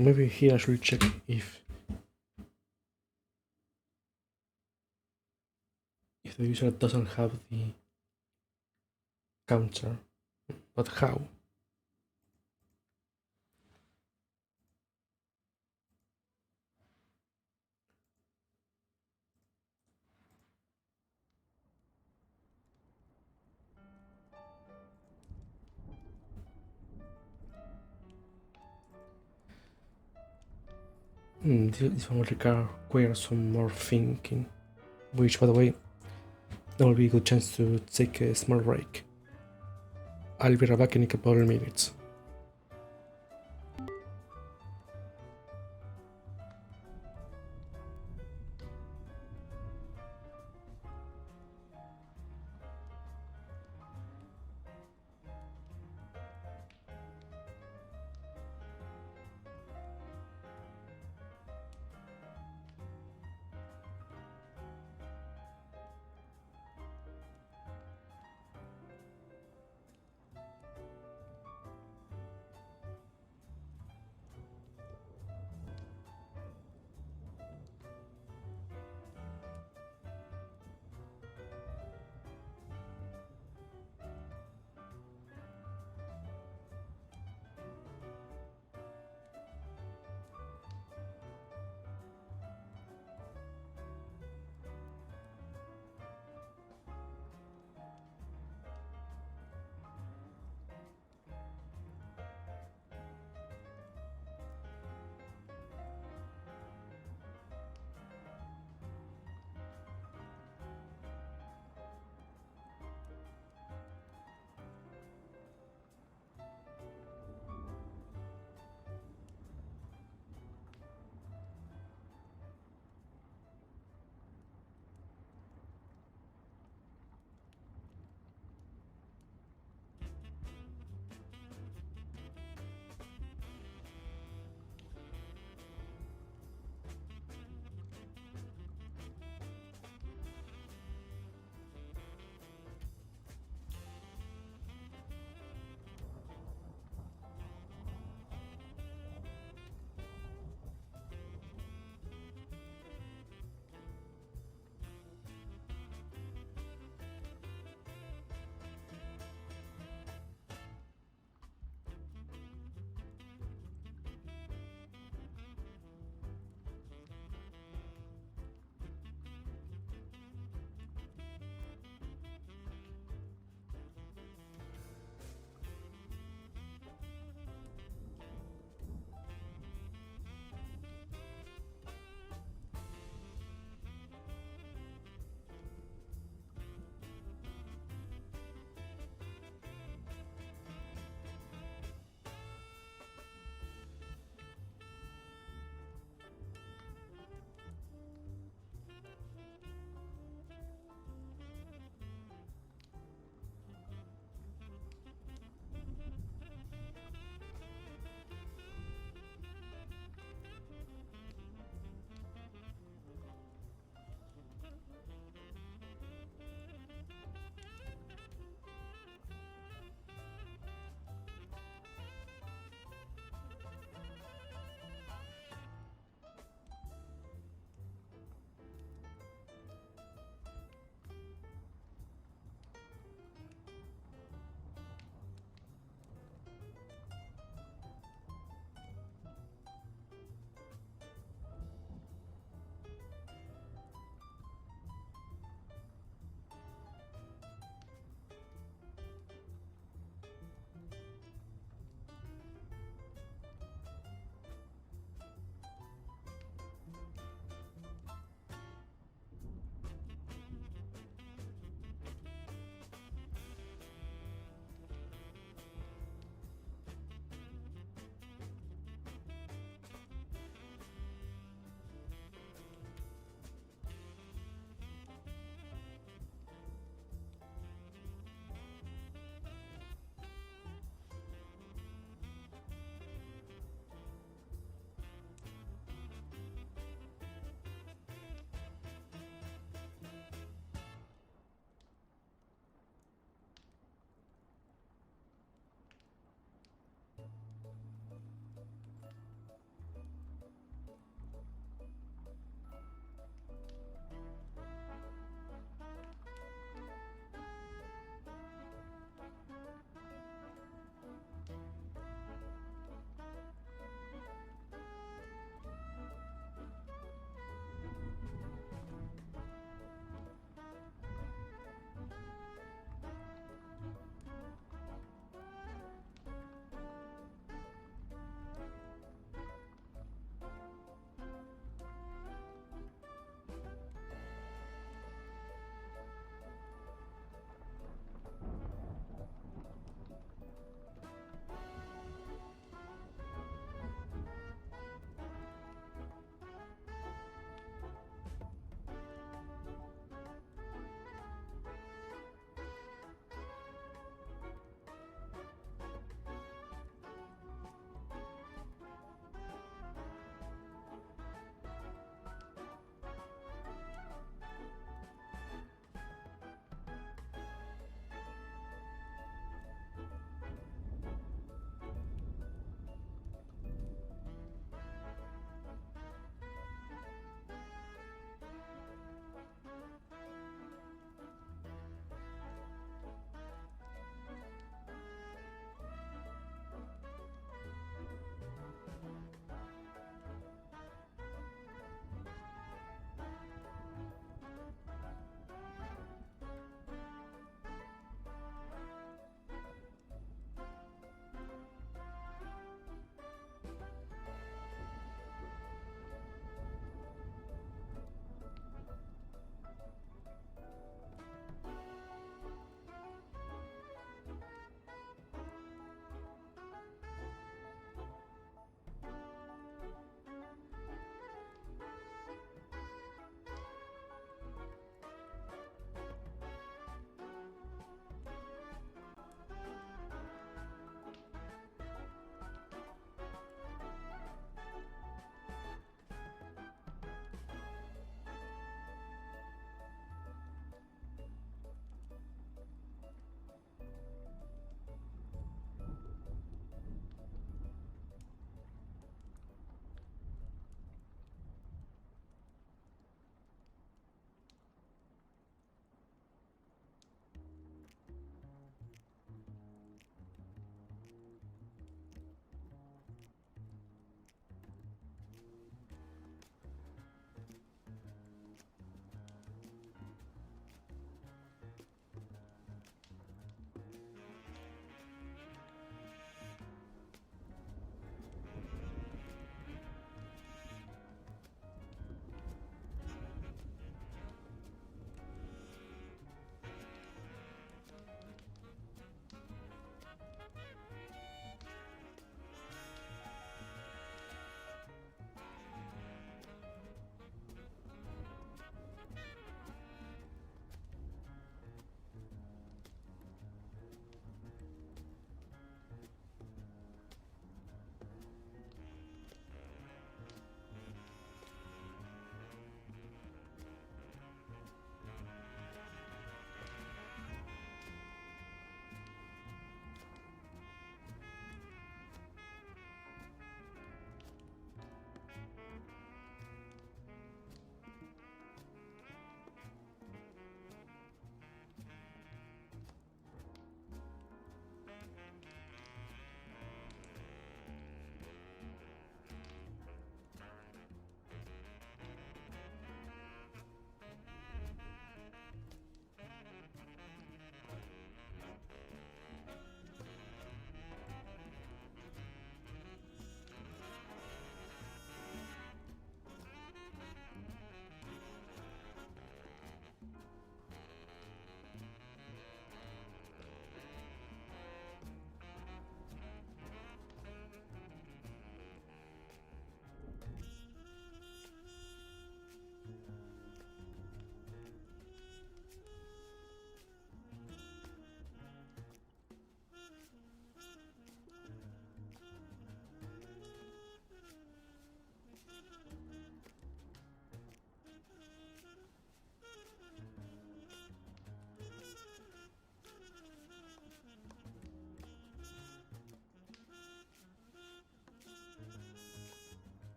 Maybe here I should check if the user doesn't have the counter, but how? This one will require some more thinking, which, by the way, that will be a good chance to take a small break. I'll be right back in a couple of minutes.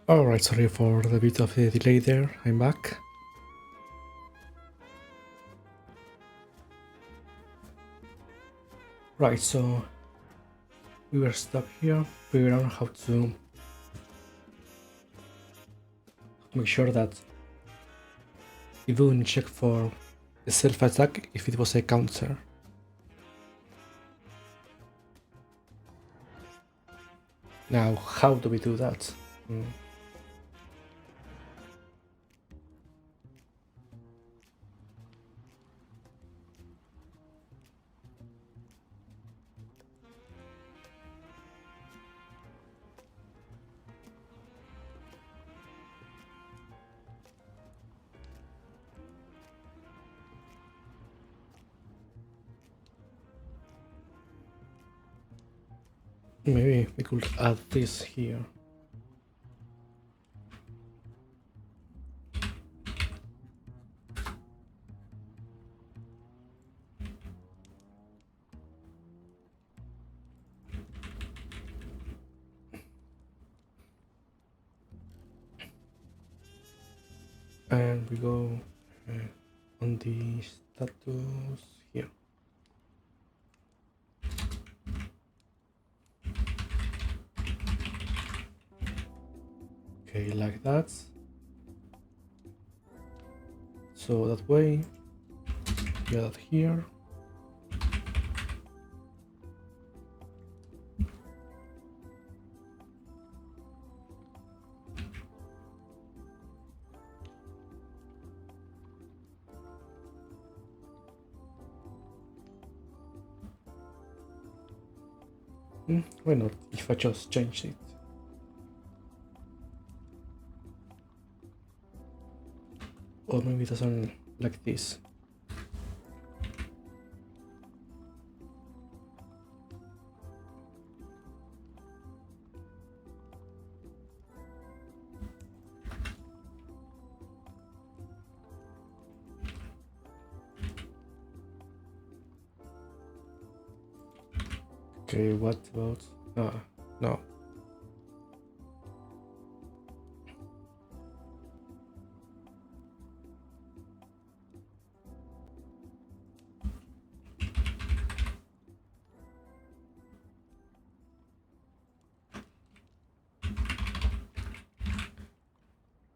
Alright, sorry for the bit of the delay there, I'm back. Right, so we were stuck here, figuring out how to make sure that it wouldn't check for the self-attack if it was a counter. Now, how do we do that? Maybe we could add this here. And we go on the status here. Okay, like that. So that way, get that here. Why not if I just change it? Or maybe it doesn't like this. Okay, what about... no.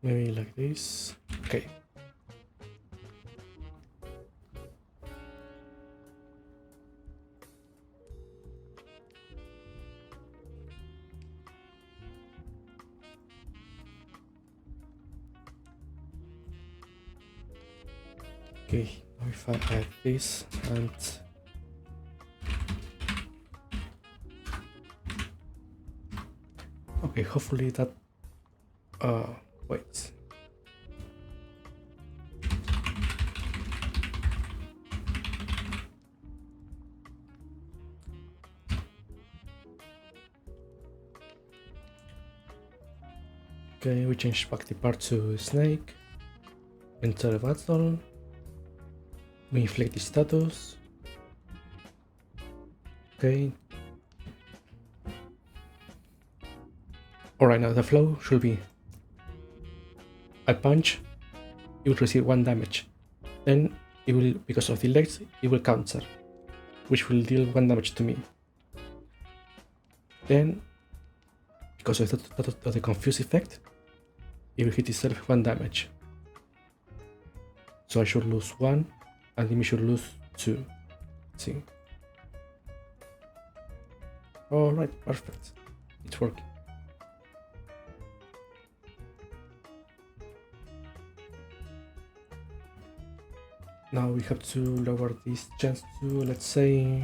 Maybe like this. Okay. Okay, now if I add this and okay, hopefully that wait. Okay, we change back the part to snake. Enter a battle. We inflate the status. Okay. Alright, now the flow should be I punch, it will receive 1 damage. Then it will, because of the legs, it will counter, which will deal 1 damage to me. Then, because of the confuse effect, it will hit itself 1 damage. So I should lose 1, and Dimi should lose 2. Let's see. Alright, perfect. It's working. Now we have to lower this chance to, let's say,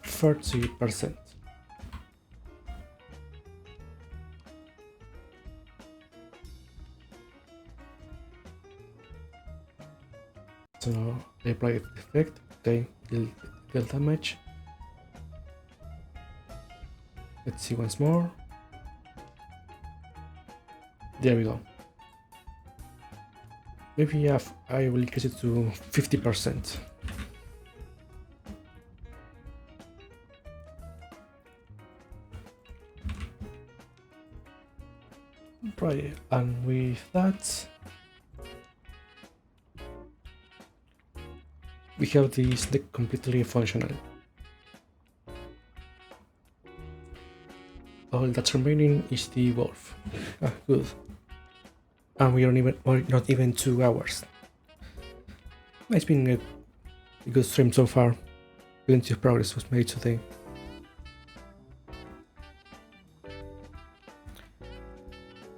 30%. So I apply the effect, okay, deal damage. Let's see once more. There we go. Maybe I will increase it to 50%. Right, and with that, we have the snake completely functional. All that's remaining is the wolf. Ah, good. And we are not even 2 hours. It's been a good stream so far. Plenty of progress was made today.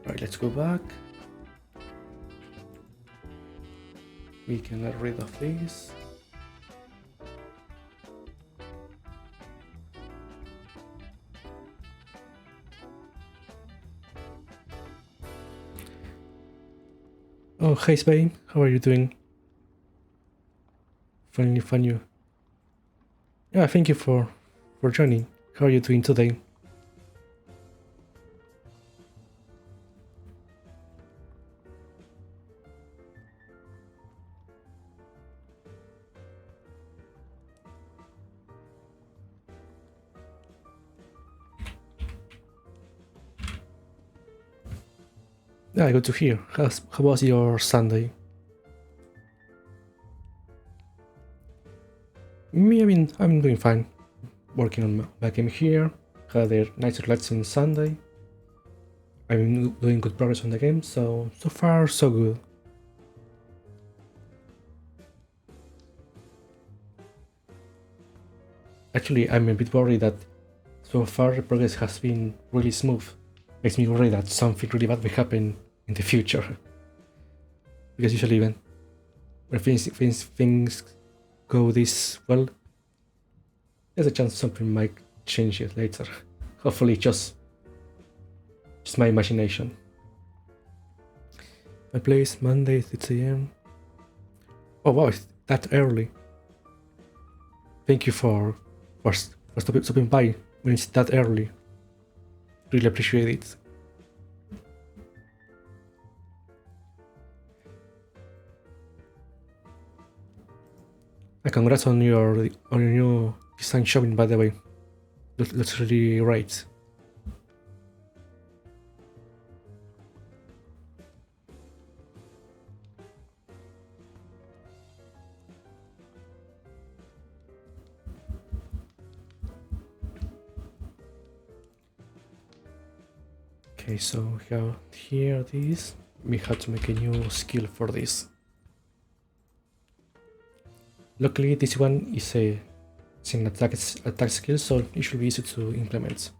Right, let's go back. We can get rid of this. Oh, hey Spain, how are you doing? Finally found you. Yeah, thank you for joining. How are you doing today? Yeah, good to hear. How was your Sunday? Me, I mean, I'm doing fine. Working on my game here. Had a nice relaxing Sunday. I'm doing good progress on the game, so far so good. Actually, I'm a bit worried that so far the progress has been really smooth. Makes me worry that something really bad will happen in the future. Because usually when things go this well, there's a chance something might change it later. Hopefully just my imagination. My place Monday 6 AM. Oh wow, it's that early. Thank you for stopping by when it's that early. Really appreciate it. And congrats on your new design shopping, by the way. That's really great. Okay, so we have here this. We have to make a new skill for this. Luckily, this one is an attack skill, so it should be easy to implement.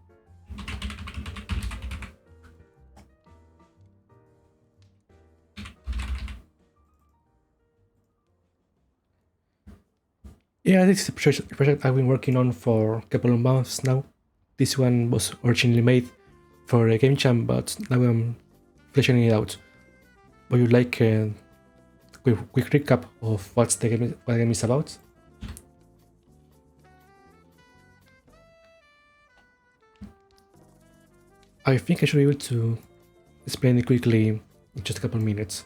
Yeah, this is a project I've been working on for a couple of months now. This one was originally made for a game jam, but now I'm fleshing it out. Would you like a quick recap of what the game is about? I think I should be able to explain it quickly in just a couple of minutes.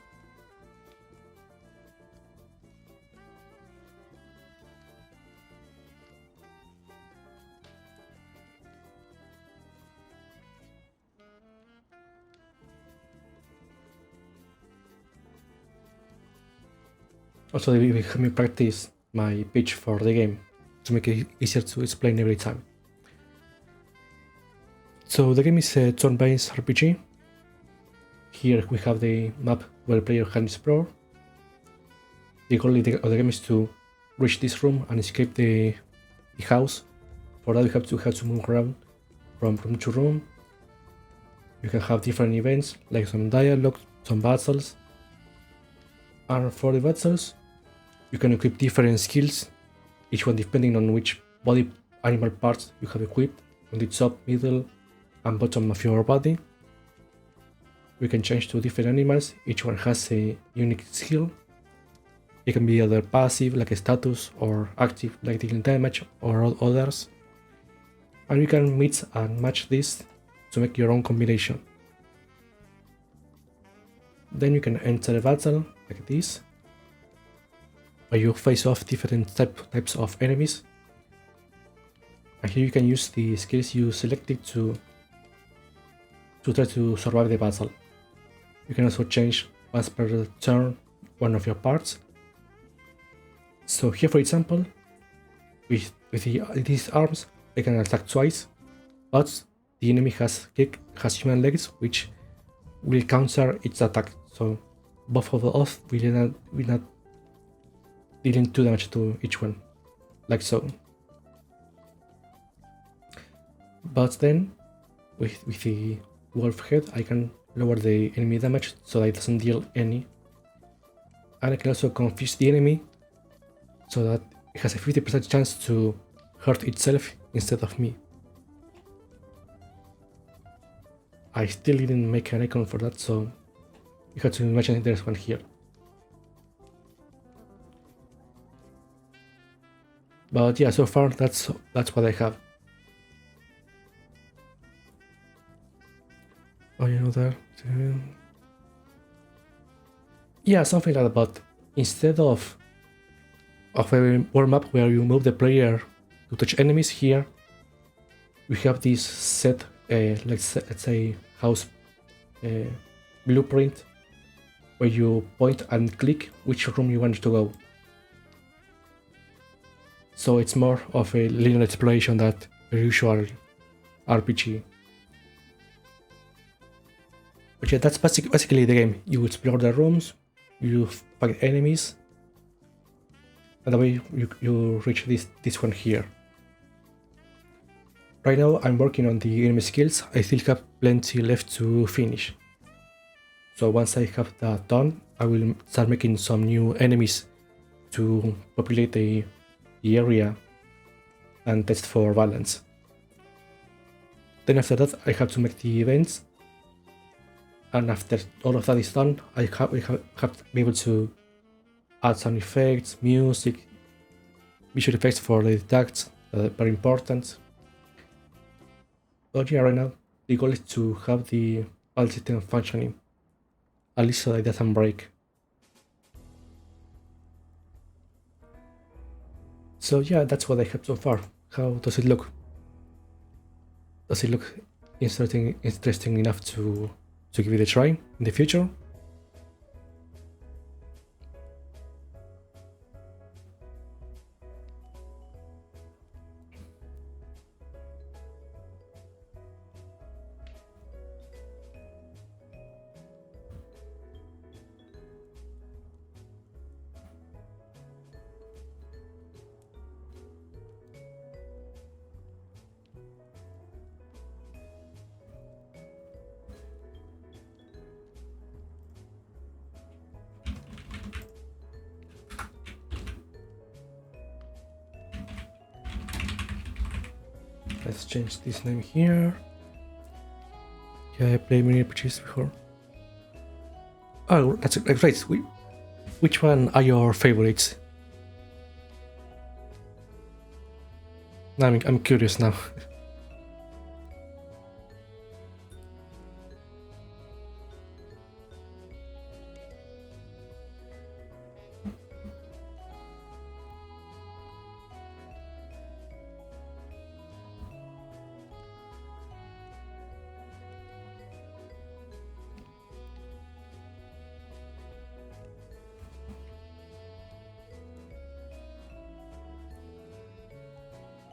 Also, they will help me practice my pitch for the game to make it easier to explain every time. So the game is a turn-based RPG. Here we have the map where the player can explore. The goal of the game is to reach this room and escape the house. For that, you have to move around from room to room. You can have different events like some dialogue, some battles. And for the battles, you can equip different skills, each one depending on which body animal parts you have equipped on the top, middle, and bottom of your body. We can change to different animals, each one has a unique skill. It can be either passive, like a status, or active, like dealing damage, or others. And you can mix and match this to make your own combination. Then you can enter a battle, like this, where you face off different types of enemies. And here you can use the skills you selected to try to survive the battle. You can also change once per turn one of your parts. So here, for example, with these arms, I can attack twice, but the enemy has human legs, which will counter its attack. So both of us will not dealing 2 damage to each one, like so. But then, with the wolf head, I can lower the enemy damage so that it doesn't deal any. And I can also confuse the enemy so that it has a 50% chance to hurt itself instead of me. I still didn't make an icon for that, so you have to imagine there's one here. But yeah, so far that's what I have. Oh, you know that? Yeah, something like that, but instead of a warm-up where you move the player to touch enemies, here we have this set, let's say house blueprint, where you point and click which room you want to go. So it's more of a linear exploration than a usual RPG. But yeah, that's basically the game. You explore the rooms, you fight enemies, and the way you reach this one here. Right now I'm working on the enemy skills. I still have plenty left to finish. So once I have that done, I will start making some new enemies to populate the area and test for balance. Then after that I have to make the events, and after all of that is done, I have to be able to add some effects, music, visual effects for the attacks that are very important. But yeah, right now the goal is to have the battle system functioning, at least so that it doesn't break. So yeah, that's what I have so far. How does it look? Does it look interesting enough to give it a try in the future? Let's change this name here. Yeah, I played many RPGs before. Oh, that's right. Which one are your favorites? I'm curious now.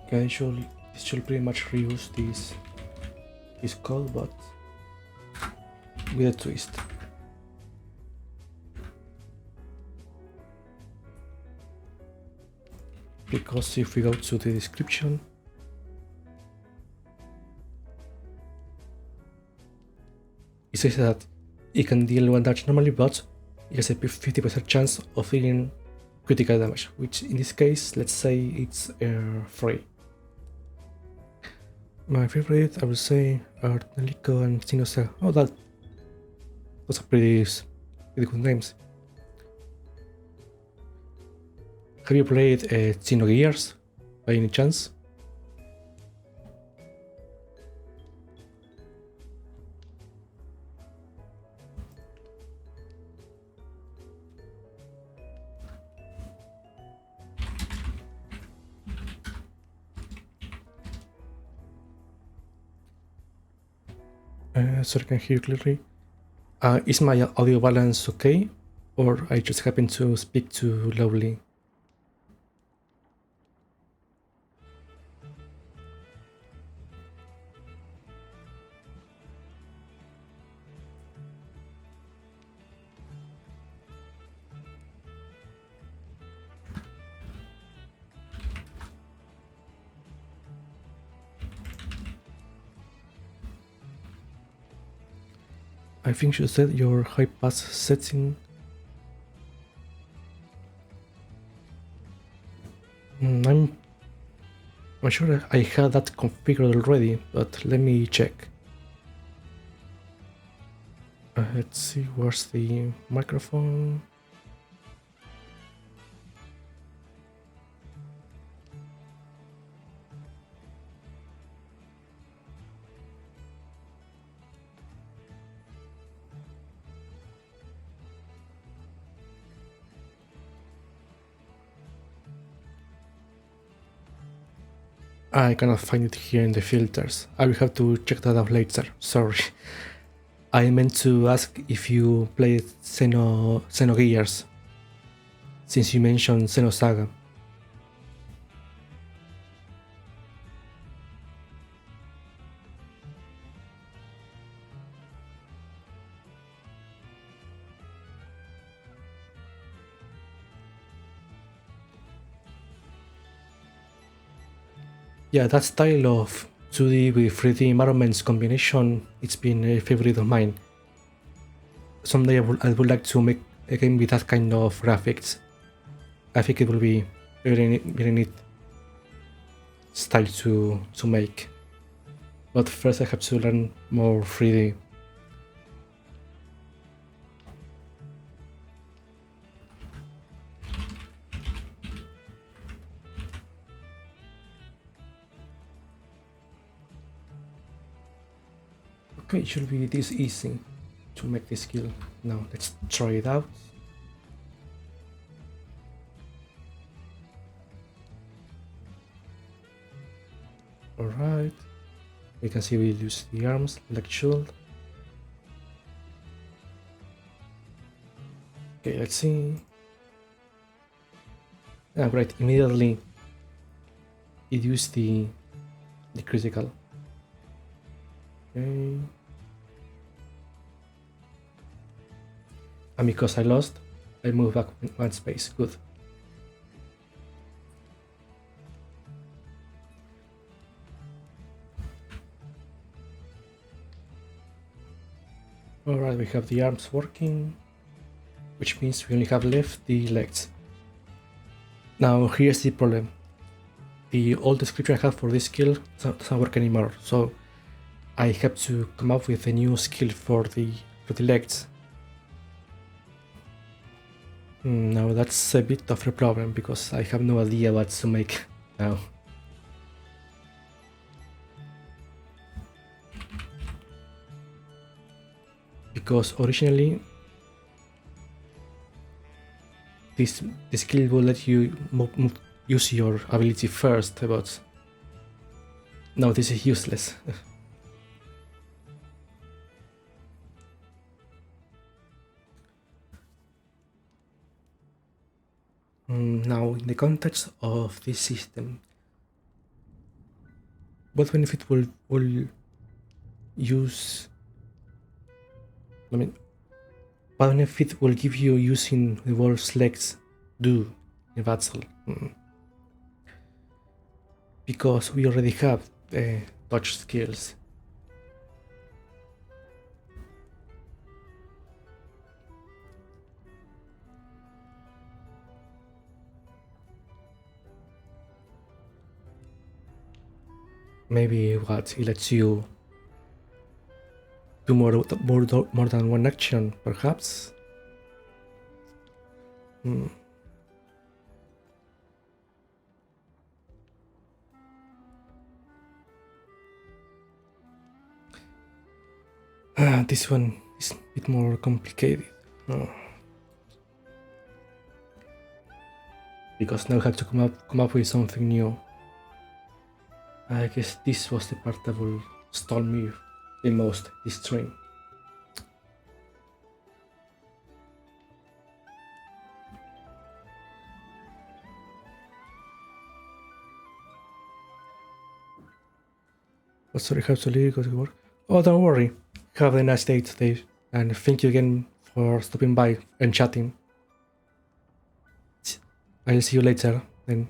Okay, this should pretty much reuse this code, but with a twist. Because if we go to the description, it says that it can deal 1 damage normally, but it has a 50% chance of dealing critical damage, which in this case, let's say it's 3. My favorite, I would say, are Nelico and Xenosa. Oh, those are pretty good names. Have you played Xenogears by any chance? So I can hear you clearly. Is my audio balance okay? Or I just happen to speak too loudly? I think you set your high pass setting. I'm sure I had that configured already, but let me check. Let's see, where's the microphone? I cannot find it here in the filters. I will have to check that out later. Sorry. I meant to ask if you played Xenogears, since you mentioned Xenosaga. Yeah, that style of 2D with 3D environments combination, it's been a favorite of mine. Someday I would like to make a game with that kind of graphics. I think it will be very neat style to make. But first I have to learn more 3D. Okay, it should be this easy to make this skill. Now let's try it out. Alright, we can see we use the arms like shield. Okay, let's see. Ah, great, immediately it used the critical. Okay. And because I lost, I move back one space. Good. Alright, we have the arms working, which means we only have left the legs. Now here's the problem. The old description I have for this skill doesn't work anymore, so I have to come up with a new skill for the legs. Now that's a bit of a problem because I have no idea what to make now. Because originally this skill will let you use your ability first, but now this is useless. Now, in the context of this system, what benefit will use? I mean, what benefit will give you using the wolf's legs do in battle? Because we already have touch skills. Maybe what it lets you do more than one action, perhaps. This one is a bit more complicated. Because now I have to come up with something new. I guess this was the part that will stall me the most this stream. Oh, sorry, have to leave, go to work. Oh, don't worry. Have a nice day today. And thank you again for stopping by and chatting. I'll see you later then.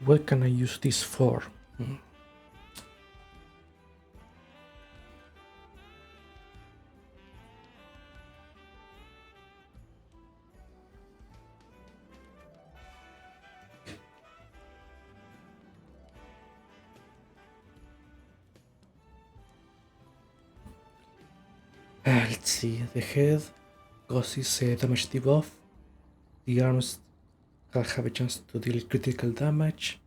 What can I use this for? Let's see. The head causes damage debuff. The arms have a chance to deal critical damage.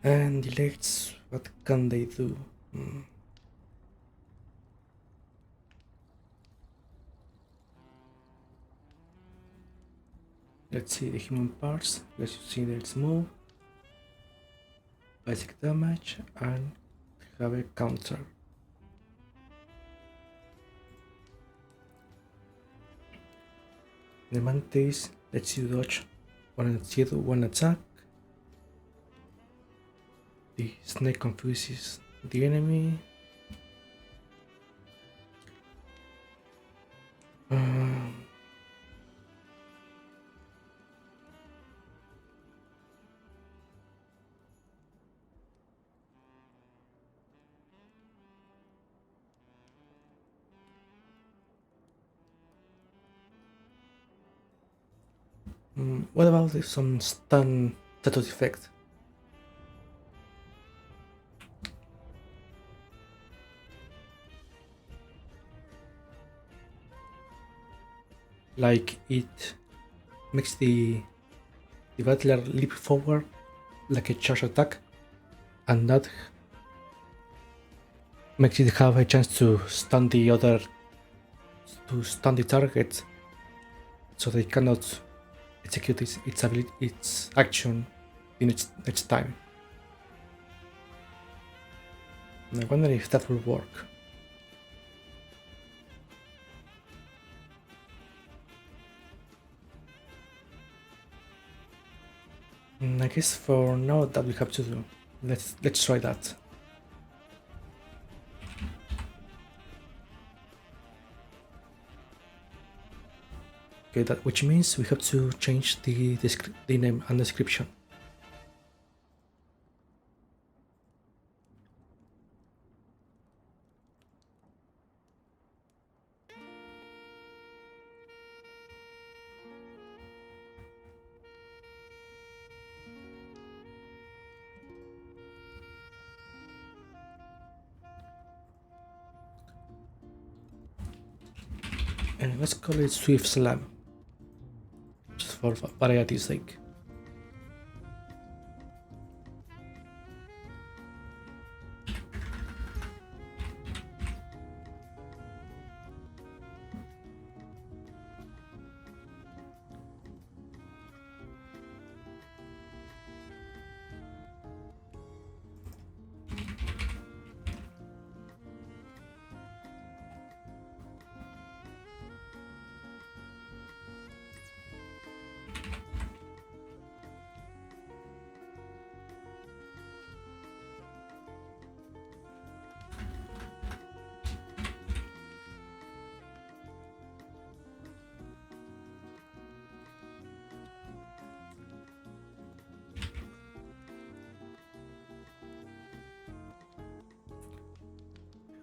And the legs, what can they do? Let's see the human parts. Let's see there's move, basic damage, and have a counter. The mantis lets you dodge one attack. The snake confuses the enemy. What about some stun status effect? Like it makes the battler leap forward like a charge attack, and that makes it have a chance to stun the target, so they cannot execute its action in its time. And I wonder if that will work. I guess for now that we have to do. Let's try that. Okay, which means we have to change the name and description. And let's call it Swift Slam, just for variety's sake.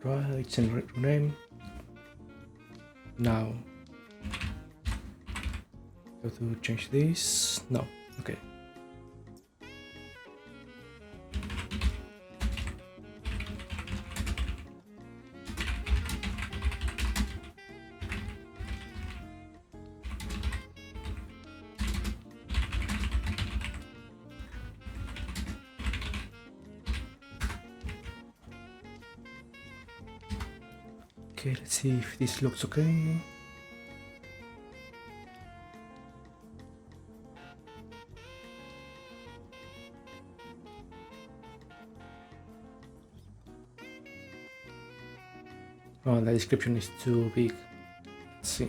Right, generate rename. Now, have to change this. No, okay. Okay, let's see if this looks okay. Oh, the description is too big. Let's see.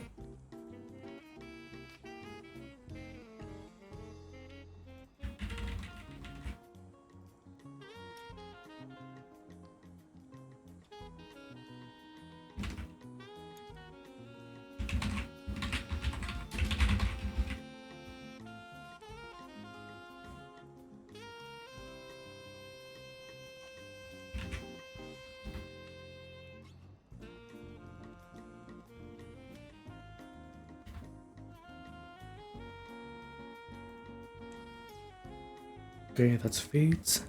Okay, that's fits.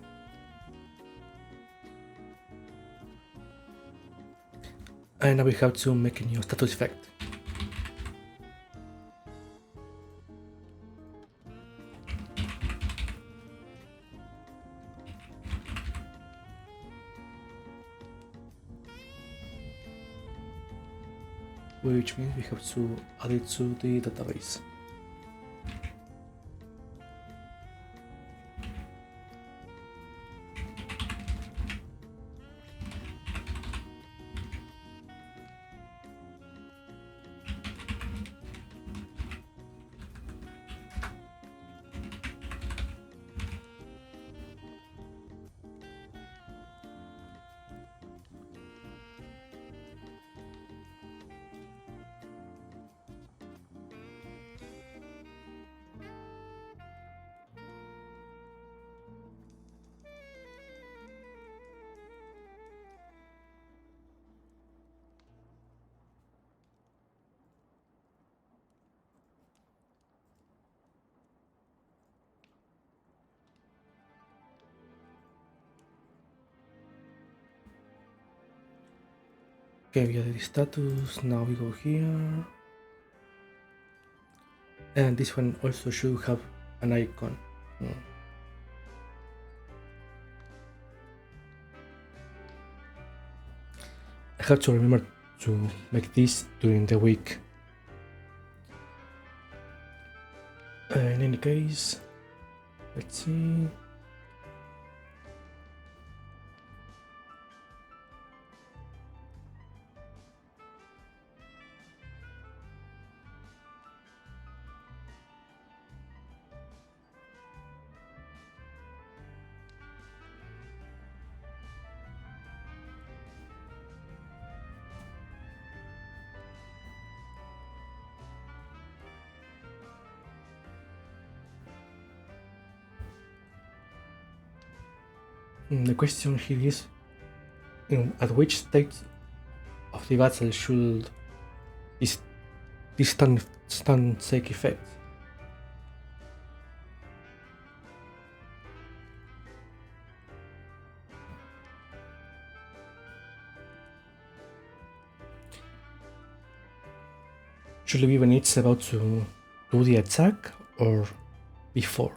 And now we have to make a new status effect. Which means we have to add it to the database. Okay, we added the status. Now we go here. And this one also should have an icon. I have to remember to make this during the week. In any case, let's see. The question here is at which stage of the battle should this stun take effect? Should it be when it's about to do the attack or before?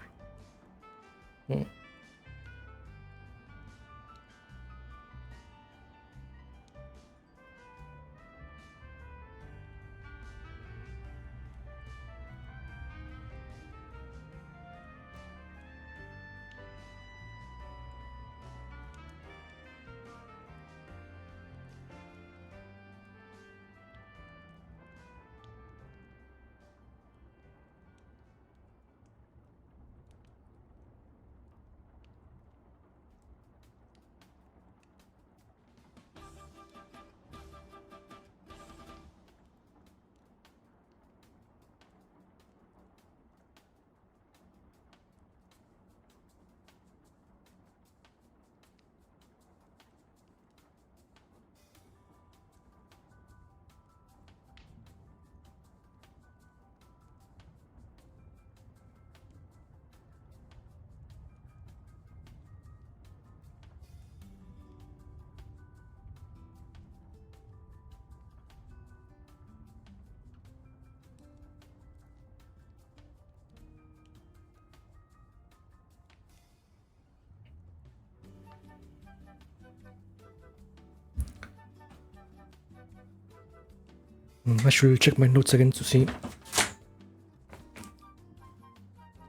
I should check my notes again to see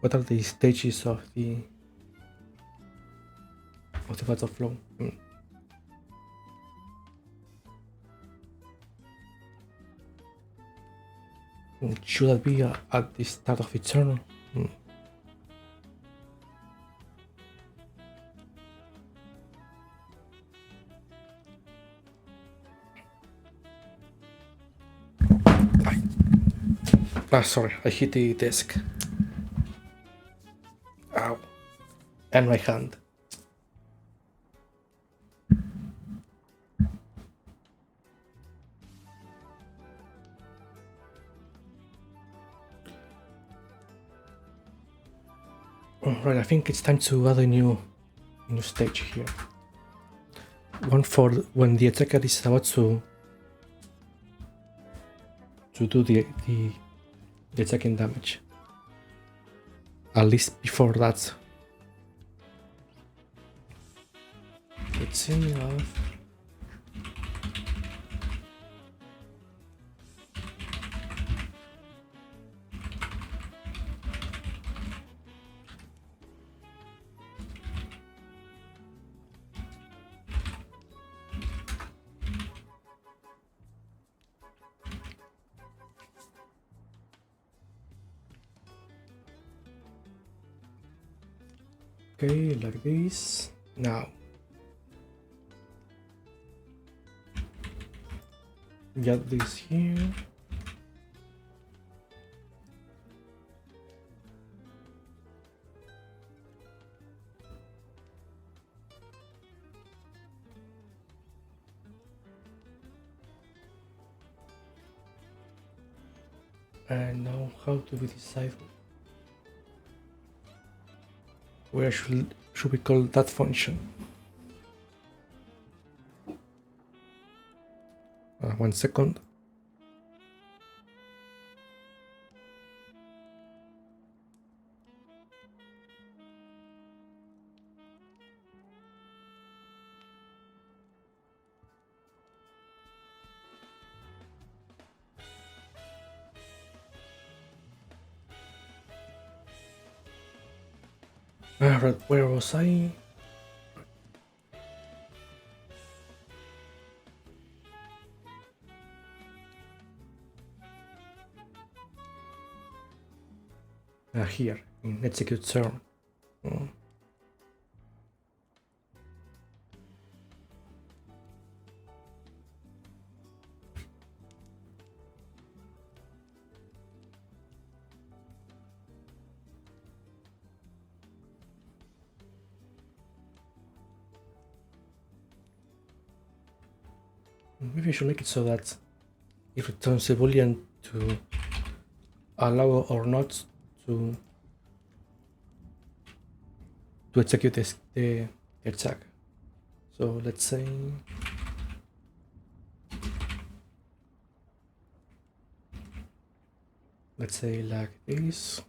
what are the stages of the Path of Flow. Should that be at the start of Eternal? Sorry, I hit the desk. Ow. And my hand. Alright, I think it's time to add a new stage here. One for when the attacker is about to do the attacking damage. At least before that. Let's see. Okay, like this. Now, get this here. And now, how do we decide where should we call that function? 1 second. Right, where was I? Here, in execute turn. Maybe I should make it so that it returns a boolean to allow or not to execute the attack. So let's say like this.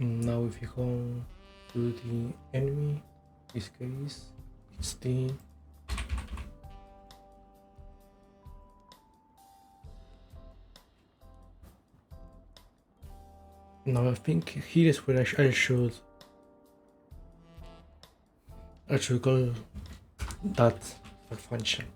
Now if you go to the enemy, in this case it's the now I think here is where I should call that function.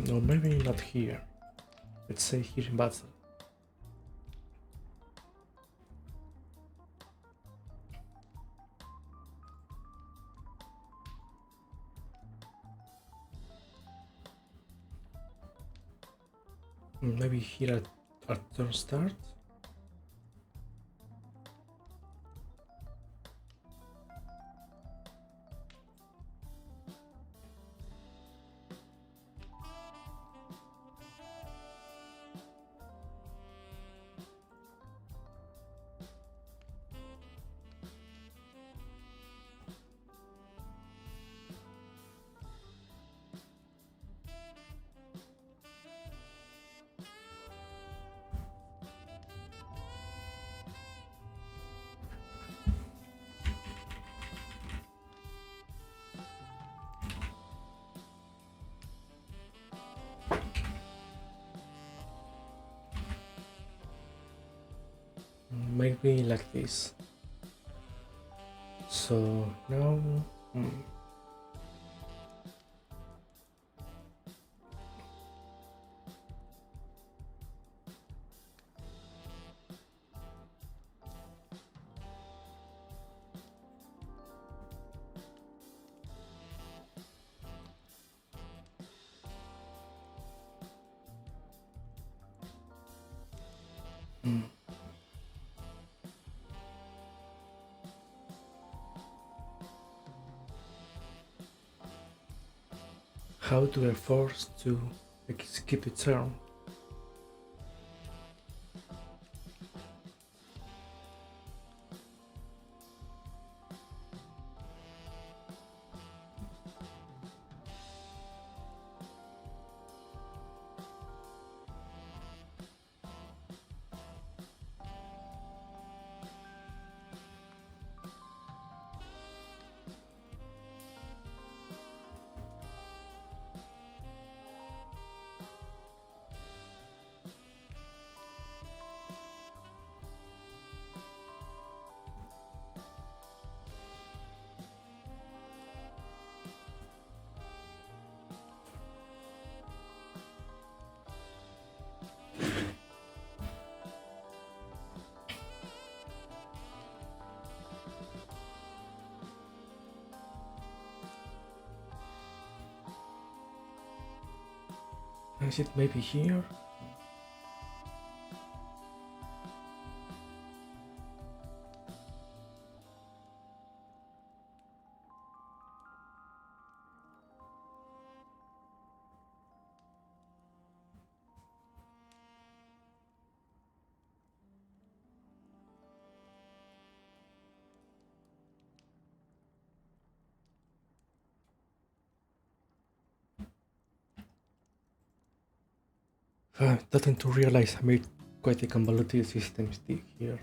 No, maybe not here. Let's say here in battle. Maybe here at turn start. Maybe like this. So now, how do I force to skip the turn? Is it maybe here? I'm starting to realize I made quite a convoluted system here.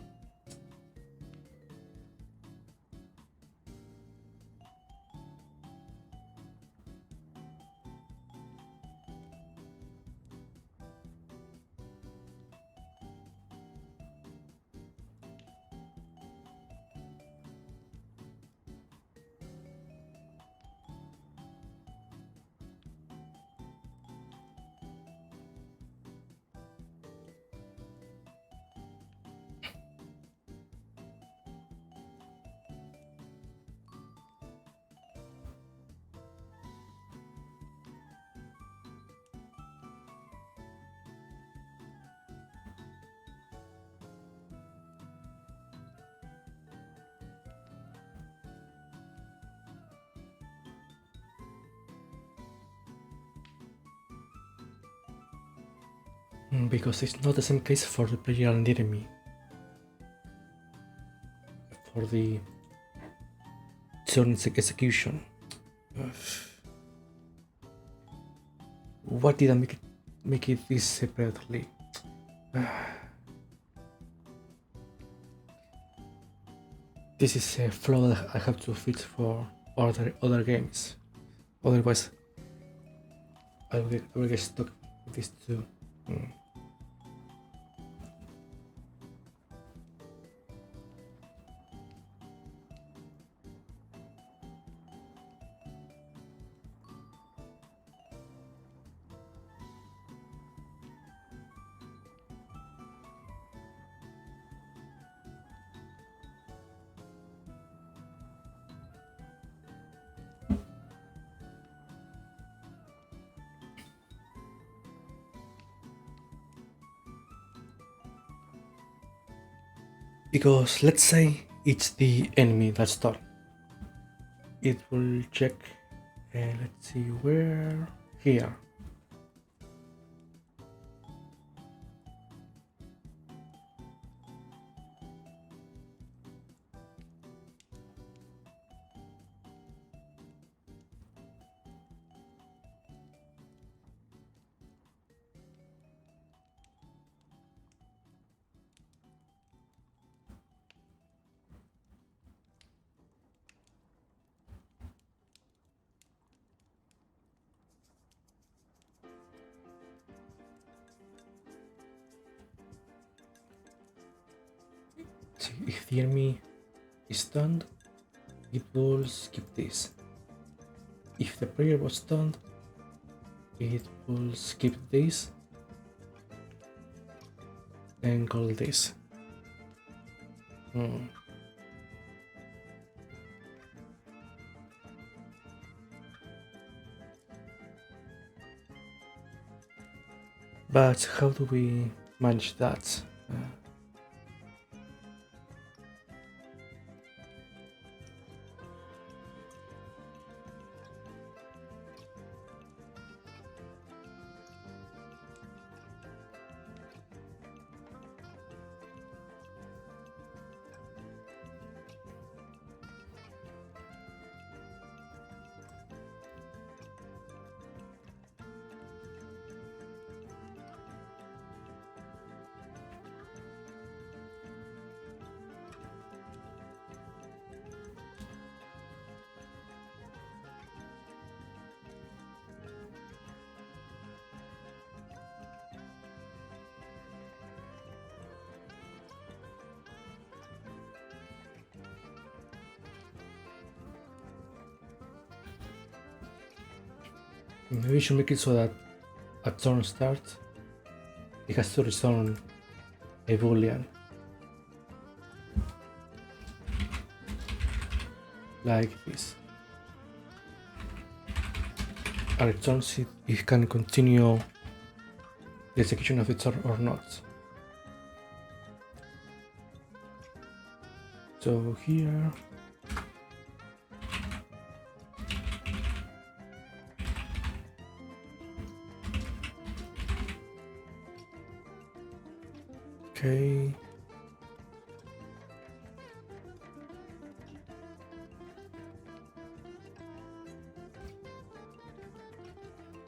Because it's not the same case for the player and enemy. For the turn execution. What did I make it this separately? This is a flaw that I have to fix for other games. Otherwise, I will get stuck with this too. Because let's say it's the enemy that's done. It will check, let's see where, here. See, if the enemy is stunned, it will skip this. If the player was stunned, it will skip this and call this. But how do we manage that? Maybe we should make it so that at turn start, it has to return a boolean. Like this. And returns it, it can continue the execution of the turn or not. So here, okay.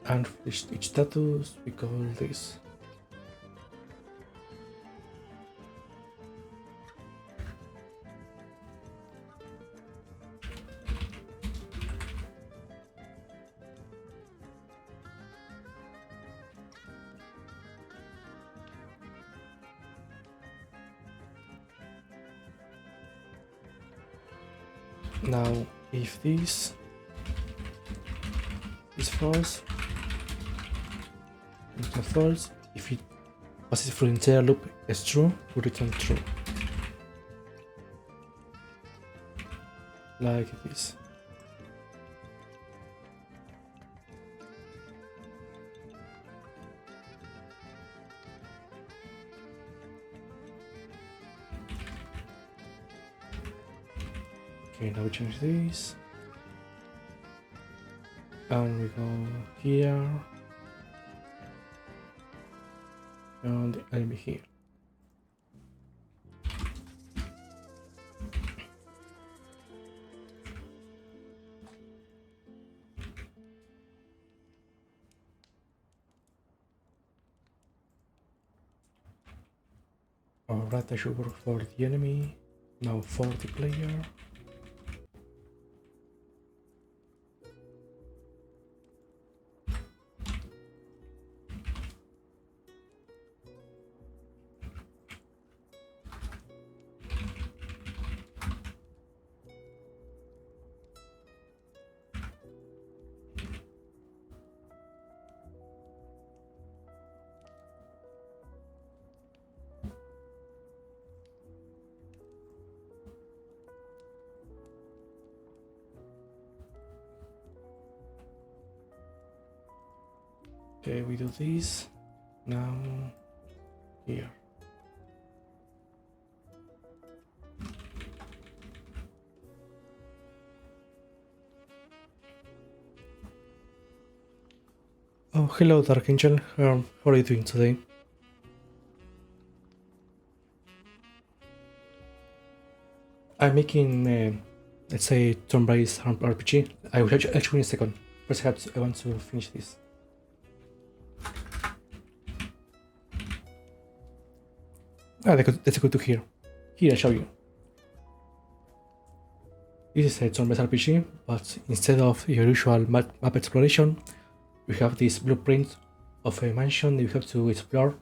And for each status, we call this. Now, if this is false, it's not false. If it passes through the entire loop as true, we return true. Like this. Okay, now we change this. And we go here. And the enemy here. Alright, I should work for the enemy. Now for the player. Okay, we do this. Now here. Oh, hello, Dark Angel. How are you doing today? I'm making, let's say, turn-based RPG. I will actually in a second. Perhaps I want to finish this. That's good to hear. Here, I'll show you. This is a turn-based RPG, but instead of your usual map exploration, we have this blueprint of a mansion that you have to explore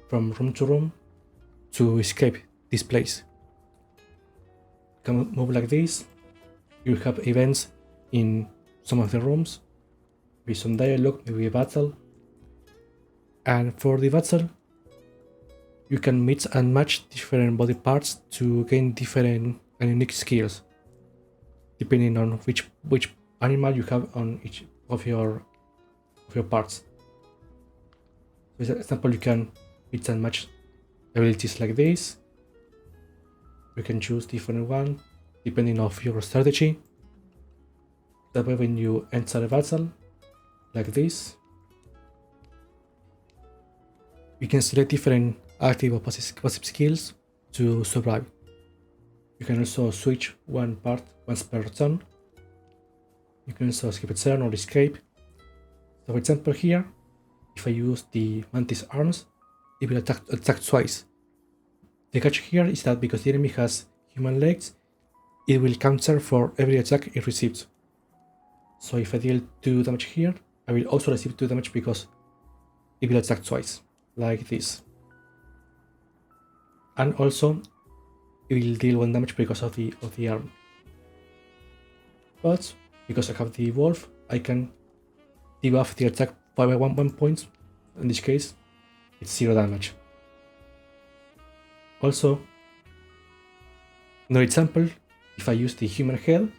from room to room to escape this place. You can move like this. You have events in some of the rooms, with some dialogue, maybe a battle. And for the battle, you can mix and match different body parts to gain different and unique skills, depending on which animal you have on each of your parts. For example, you can mix and match abilities like this. You can choose different one depending on your strategy. That way, when you enter a battle like this, you can select different active or passive skills to survive. You can also switch one part once per turn. You can also skip a turn or escape. So for example here, if I use the Mantis arms, it will attack twice. The catch here is that because the enemy has human legs, it will counter for every attack it receives. So if I deal 2 damage here, I will also receive 2 damage because it will attack twice, like this. And also, it will deal 1 damage because of the arm. But because I have the wolf, I can debuff the attack by 1 point. In this case, it's 0 damage. Also, another example, if I use the human head,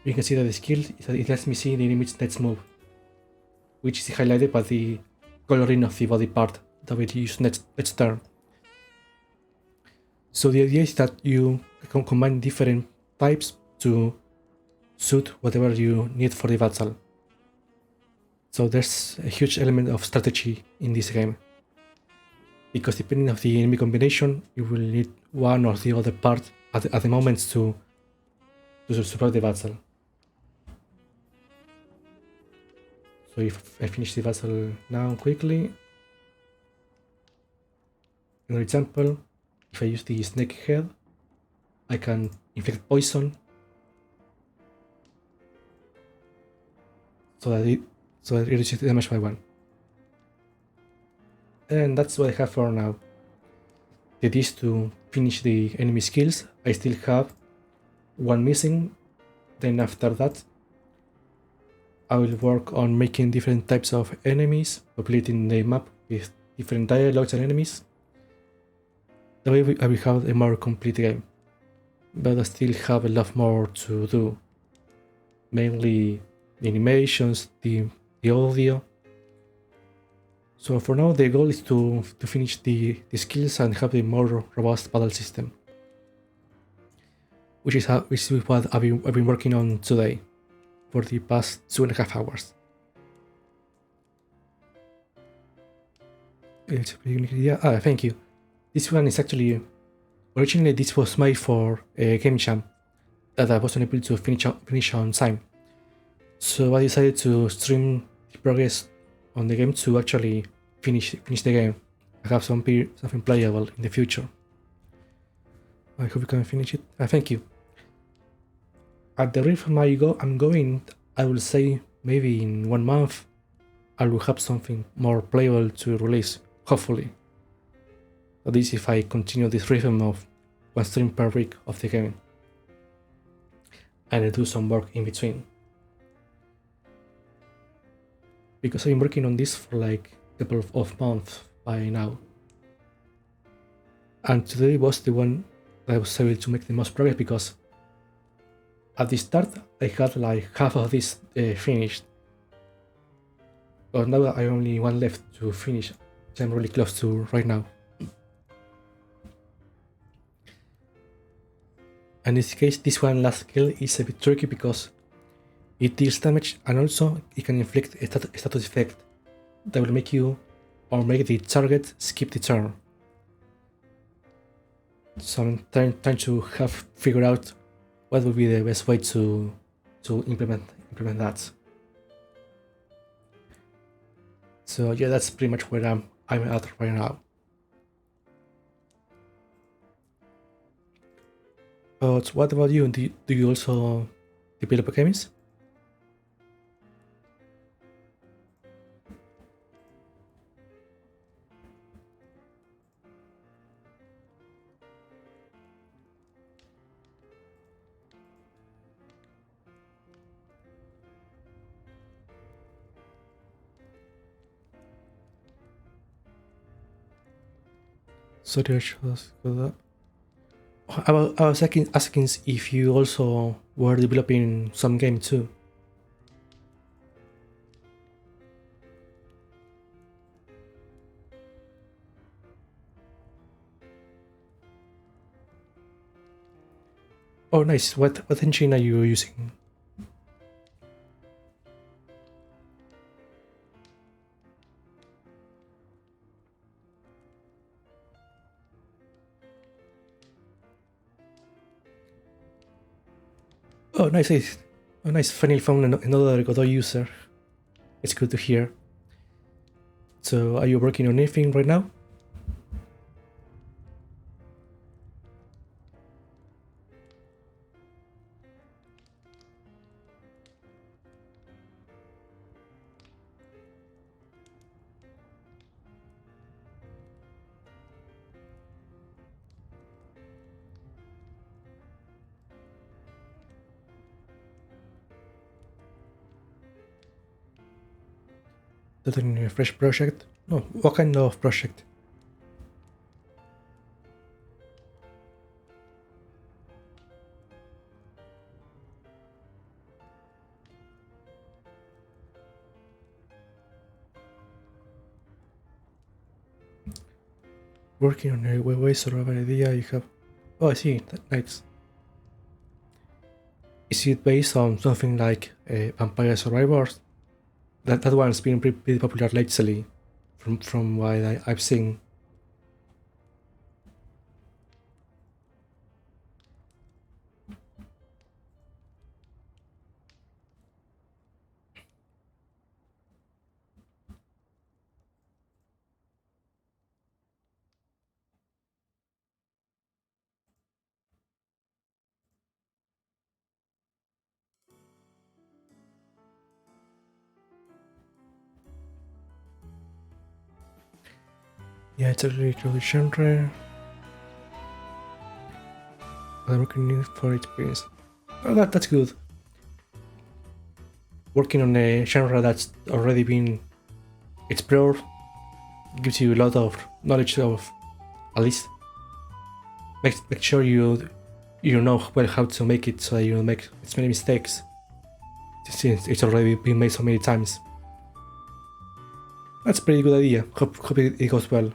you can see that the skill is that it lets me see the enemy's next move, which is highlighted by the coloring of the body part that we use next turn. So the idea is that you can combine different types to suit whatever you need for the battle. So there's a huge element of strategy in this game, because depending on the enemy combination, you will need one or the other part at the moments to survive the battle. So if I finish the battle now quickly, another example, if I use the snake head, I can inflict poison so that it reduces the damage by 1. And that's what I have for now. The idea is to finish the enemy skills. I still have 1 missing. Then after that, I will work on making different types of enemies, populating the map with different dialogues and enemies. That way I will have a more complete game. But I still have a lot more to do. Mainly the animations, the audio. So for now the goal is to finish the skills and have a more robust battle system. Which is what I've been working on today for the past 2.5 hours. It's a pretty unique idea. Thank you. This one is actually, originally this was made for a game jam that I wasn't able to finish on time. So I decided to stream the progress on the game to actually finish the game. I have something playable in the future. I hope you can finish it. Thank you. At the rate I'm going, I will say maybe in 1 month I will have something more playable to release, hopefully. At least if I continue this rhythm of 1 stream per week of the game. And I do some work in between. Because I've been working on this for like a couple of months by now. And today was the one that I was able to make the most progress, because at the start I had like half of this finished. But now I only 1 left to finish, which I'm really close to right now. And in this case, this one last skill is a bit tricky because it deals damage and also it can inflict a status effect that will make you or make the target skip the turn. So I'm trying to have figured out what would be the best way to implement that. So yeah, that's pretty much where I'm at right now. But what about you? Do you also develop games? Sorry, I just got that. I was asking if you also were developing some game too. Oh, nice. What engine are you using? Oh, nice. Oh, nice. Finally found another Godot user. It's good to hear. So, are you working on anything right now? Starting a fresh project? No. What kind of project? Working on a way survival idea you have. Oh, I see. Nice. Is it based on something like Vampire Survivors? That one's been pretty popular lately, from what I've seen. Yeah, it's a really cool genre. I'm working for experience. Oh, that's good. Working on a genre that's already been explored gives you a lot of knowledge of, at least make sure you know well how to make it so that you don't make as many mistakes since it's already been made so many times. That's a pretty good idea. Hope it goes well.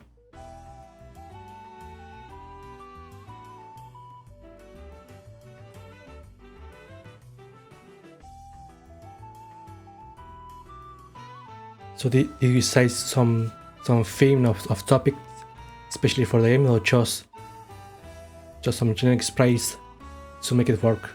So did you decide some theme of topic, especially for the game, or just some generic sprays to make it work?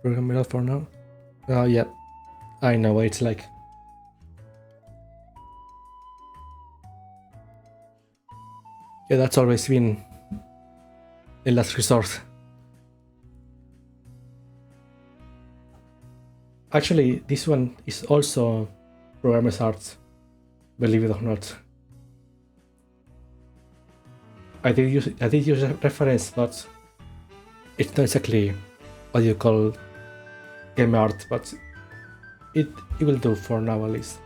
Program it out for now. Oh yeah, I know what it's like. Yeah, that's always been the last resort. Actually, this one is also programmer's art, believe it or not. I did use a reference, but it's not exactly what you call game art, but it will do for now at least.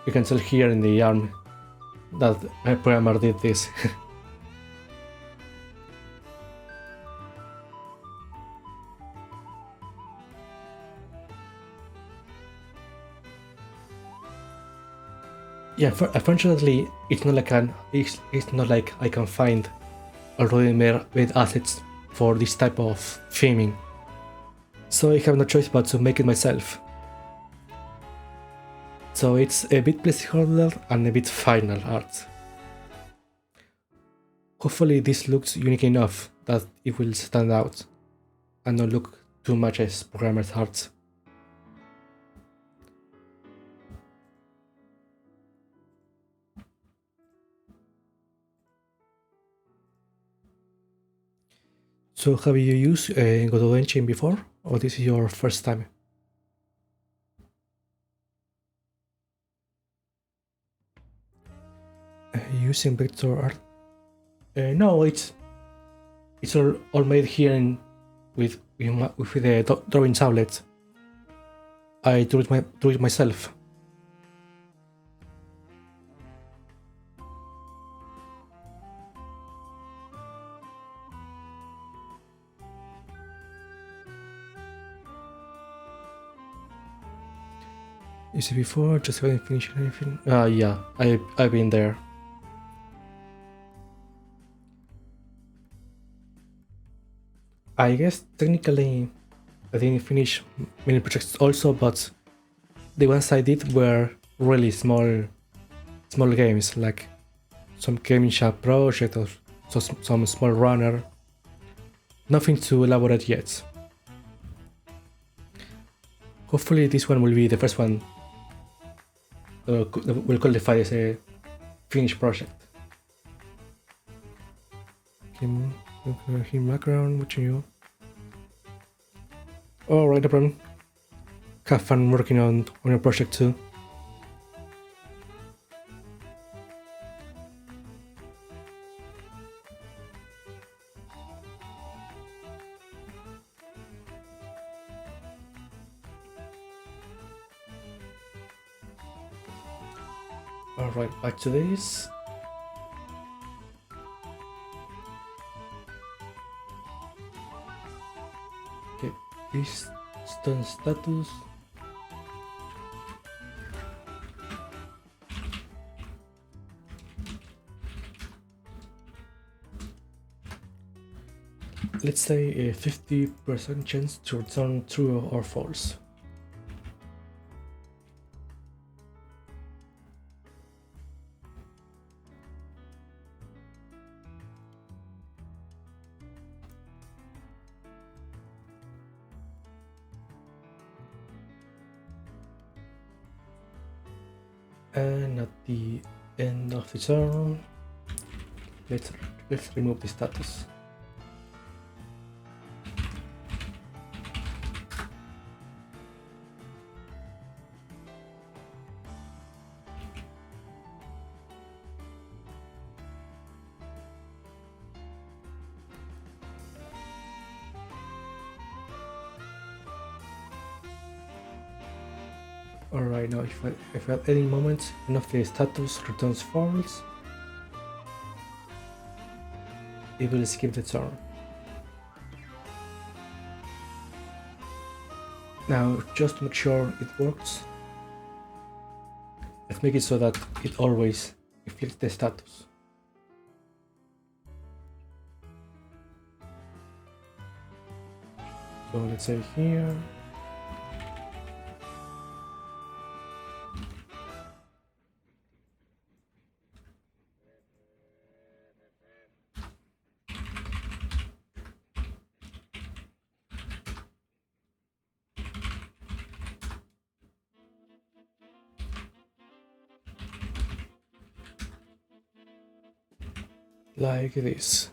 You can tell here in the arm that a programmer did this. Yeah, unfortunately, it's not like I can find already made assets for this type of theming. So I have no choice but to make it myself. So it's a bit placeholder and a bit final art. Hopefully this looks unique enough that it will stand out and not look too much as programmer's art. So have you used Godot Engine before, or this is your first time? Using vector art? No, it's all made here with the drawing tablet. I drew it myself. You see before, just haven't finished anything. Yeah, I've been there. I guess technically I didn't finish many projects also, but the ones I did were really small games, like some gaming shop project or some small runner. Nothing too elaborate yet. Hopefully this one will be the first one that will qualify as a finished project. Him background, watching you. Alright, no problem. Have fun working on your project too. Alright, back to this. Okay, this stone status. Let's say a 50% chance to return true or false. And at the end of the turn, let's remove the status. Alright, now if at any moment one of the status returns false, it will skip the turn. Now, just to make sure it works, let's make it so that it always inflicts the status. So let's say here, like this.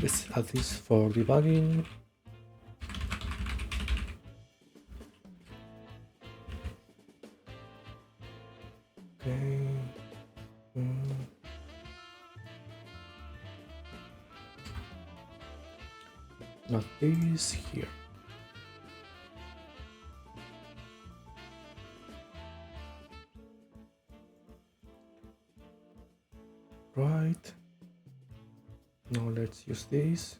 Let's add this for debugging. Okay. Not this here. Right. Now let's use this.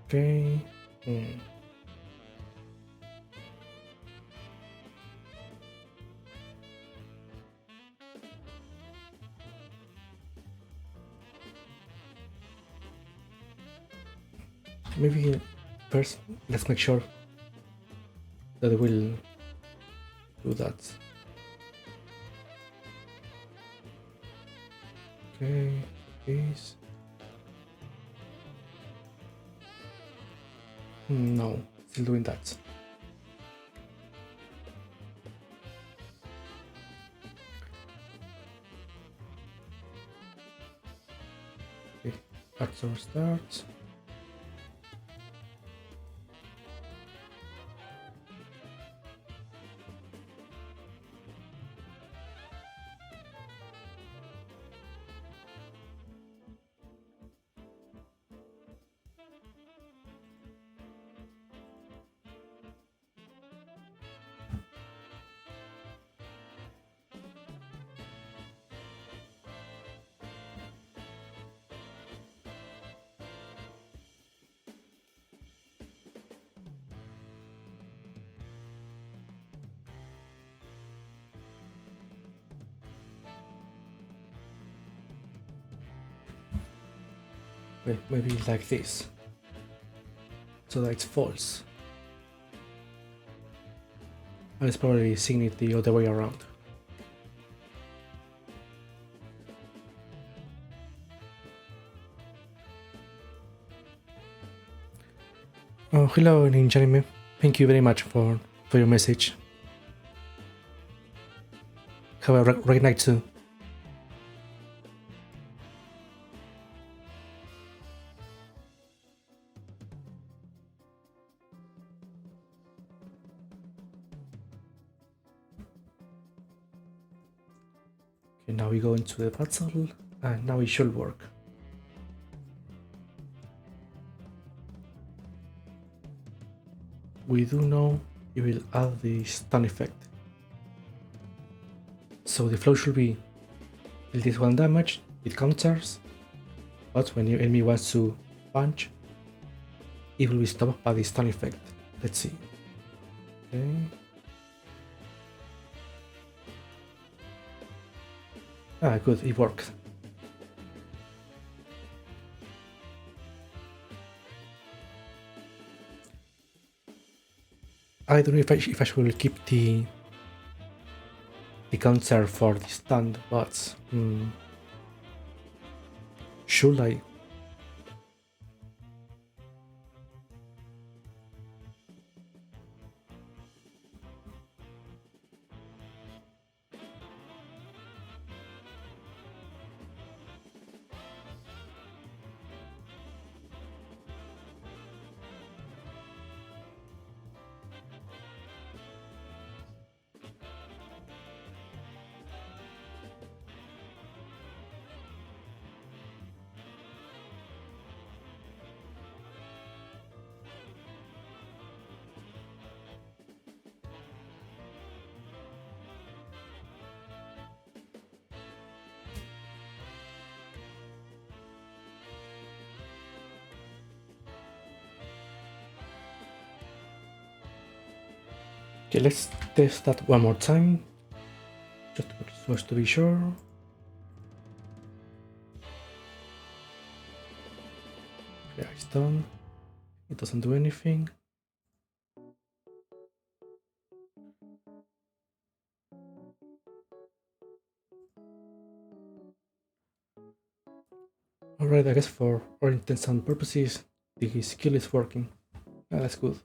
Okay. Maybe first let's make sure that it will do that. Okay, this. No, still doing that. Okay, actor starts. Wait, maybe like this, so that it's false. And it's probably seeing it the other way around. Oh, hello, Ninjanime. Thank you very much for your message. Have a great night too. Okay, now we go into the puzzle, and now it should work. We do know it will add the stun effect. So the flow should be, it deals 1 damage, it counters, but when your enemy wants to punch, it will be stopped by the stun effect. Let's see. Okay. Ah, good, it worked. I don't know if I should keep the counter for the stand, but should I? Okay, let's test that one more time, just to be sure. Yeah, it's done. It doesn't do anything. It doesn't do anything. But I guess for all intents and purposes, the skill is working. That's good.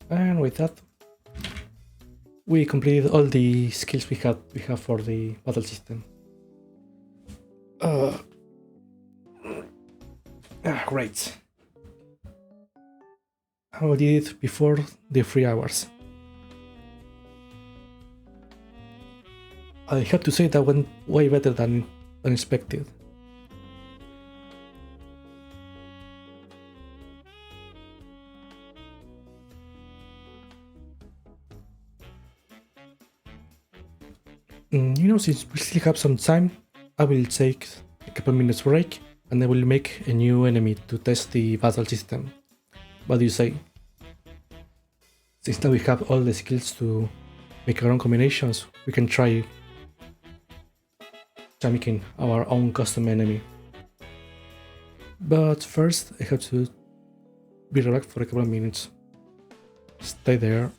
And with that, we completed all the skills we have for the battle system. Great. How did it before the 3 hours? I have to say that went way better than expected. Since we still have some time, I will take a couple minutes break and I will make a new enemy to test the battle system. What do you say? Since now we have all the skills to make our own combinations, we can try making our own custom enemy. But first, I have to be relaxed for a couple of minutes. Stay there.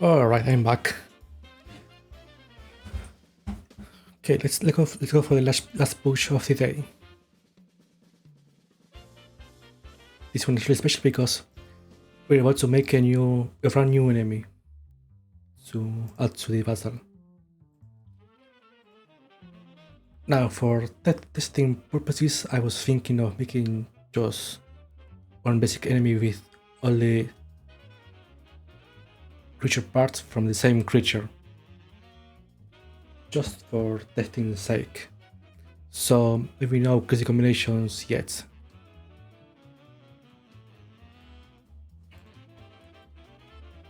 All right, I'm back. Okay, let's go for the last push of the day. This one is really special because we're about to make a brand new enemy to add to the battle. Now, for testing purposes, I was thinking of making just one basic enemy with all the creature parts from the same creature, just for testing's sake. So maybe no crazy combinations yet.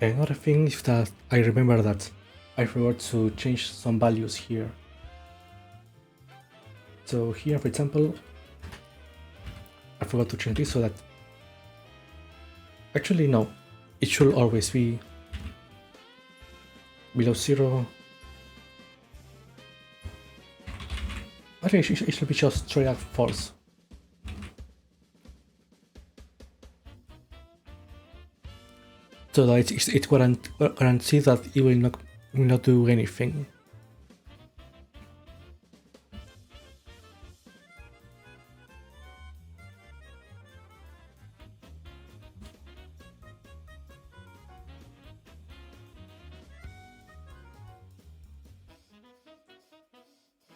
Another thing is that I remember that I forgot to change some values here. So here, for example, I forgot to change this so that actually no, it should always be below 0. Actually, it should be just straight up false. So that it guarantees that it will not do anything.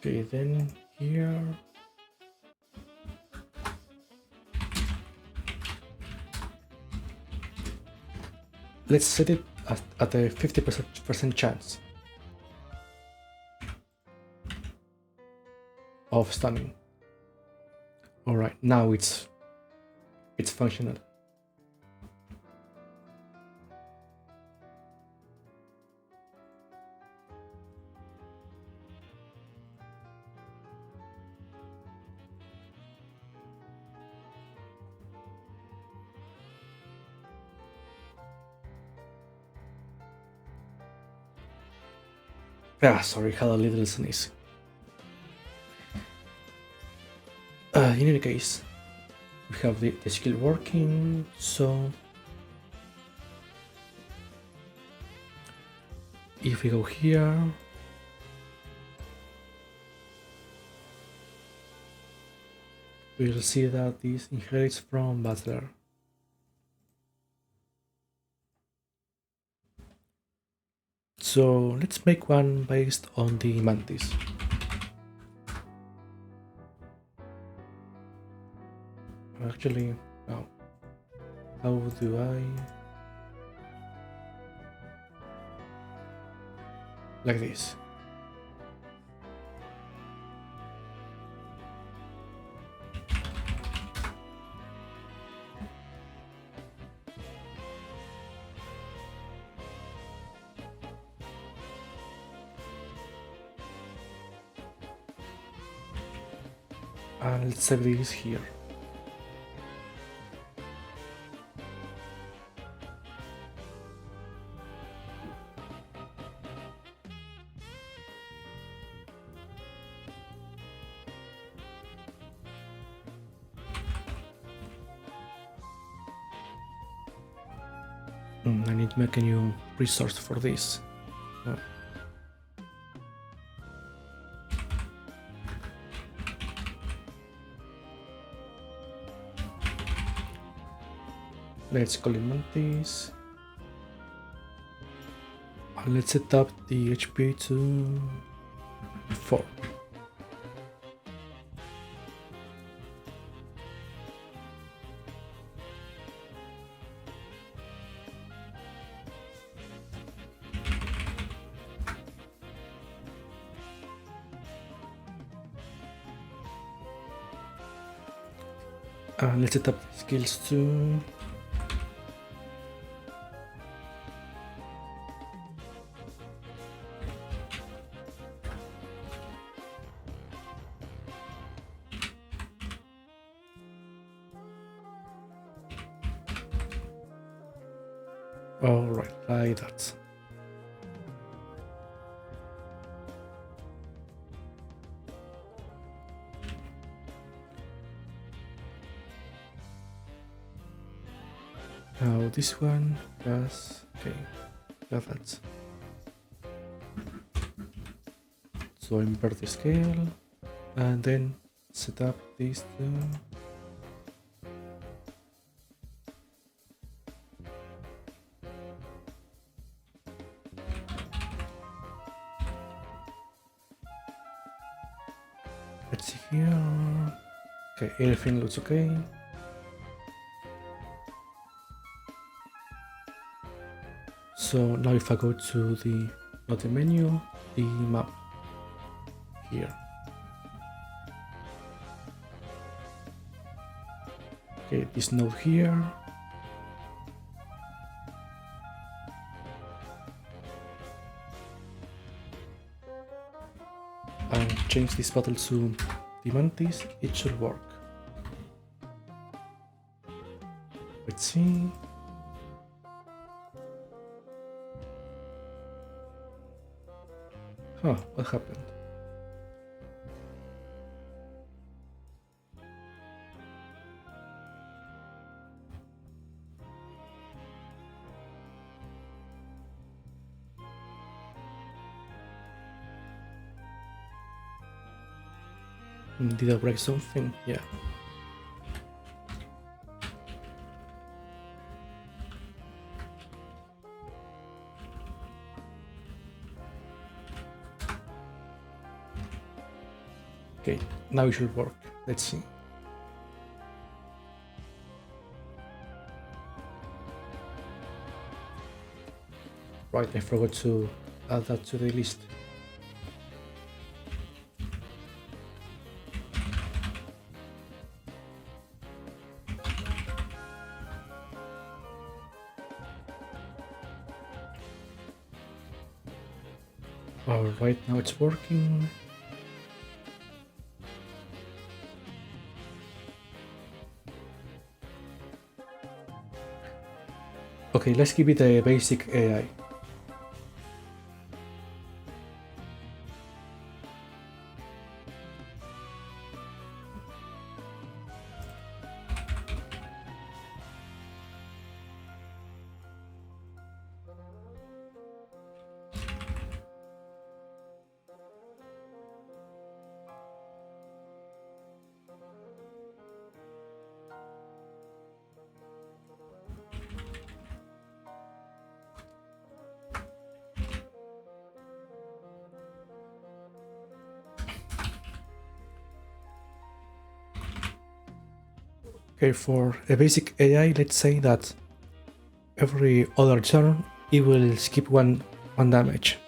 Okay, then here. Let's set it at a 50% chance of stunning. Alright, now it's functional. Sorry, had a little sneeze. In any case, we have the skill working, so if we go here, we'll see that this inherits from Butler. So let's make one based on the Mantis. Actually, no. How do I? Like this. And let's save this here. I need to make a new resource for this. Let's call it Mantis. And let's set up the HP to 4. Let's set up skills too. Alright, like that. Now this one has, okay. Got that. So invert the scale and then set up these two. Let's see here. Okay, everything looks okay. So now if I go to the, not the menu, the map here. Okay, this node here. And change this battle to the mantis, it should work. Let's see. Huh, what happened? Did I break something? Yeah. Okay, now it should work. Let's see. Right, I forgot to add that to the list. Alright, now it's working. Okay, let's give it a basic AI. Okay, for a basic AI, let's say that every other turn it will skip one damage.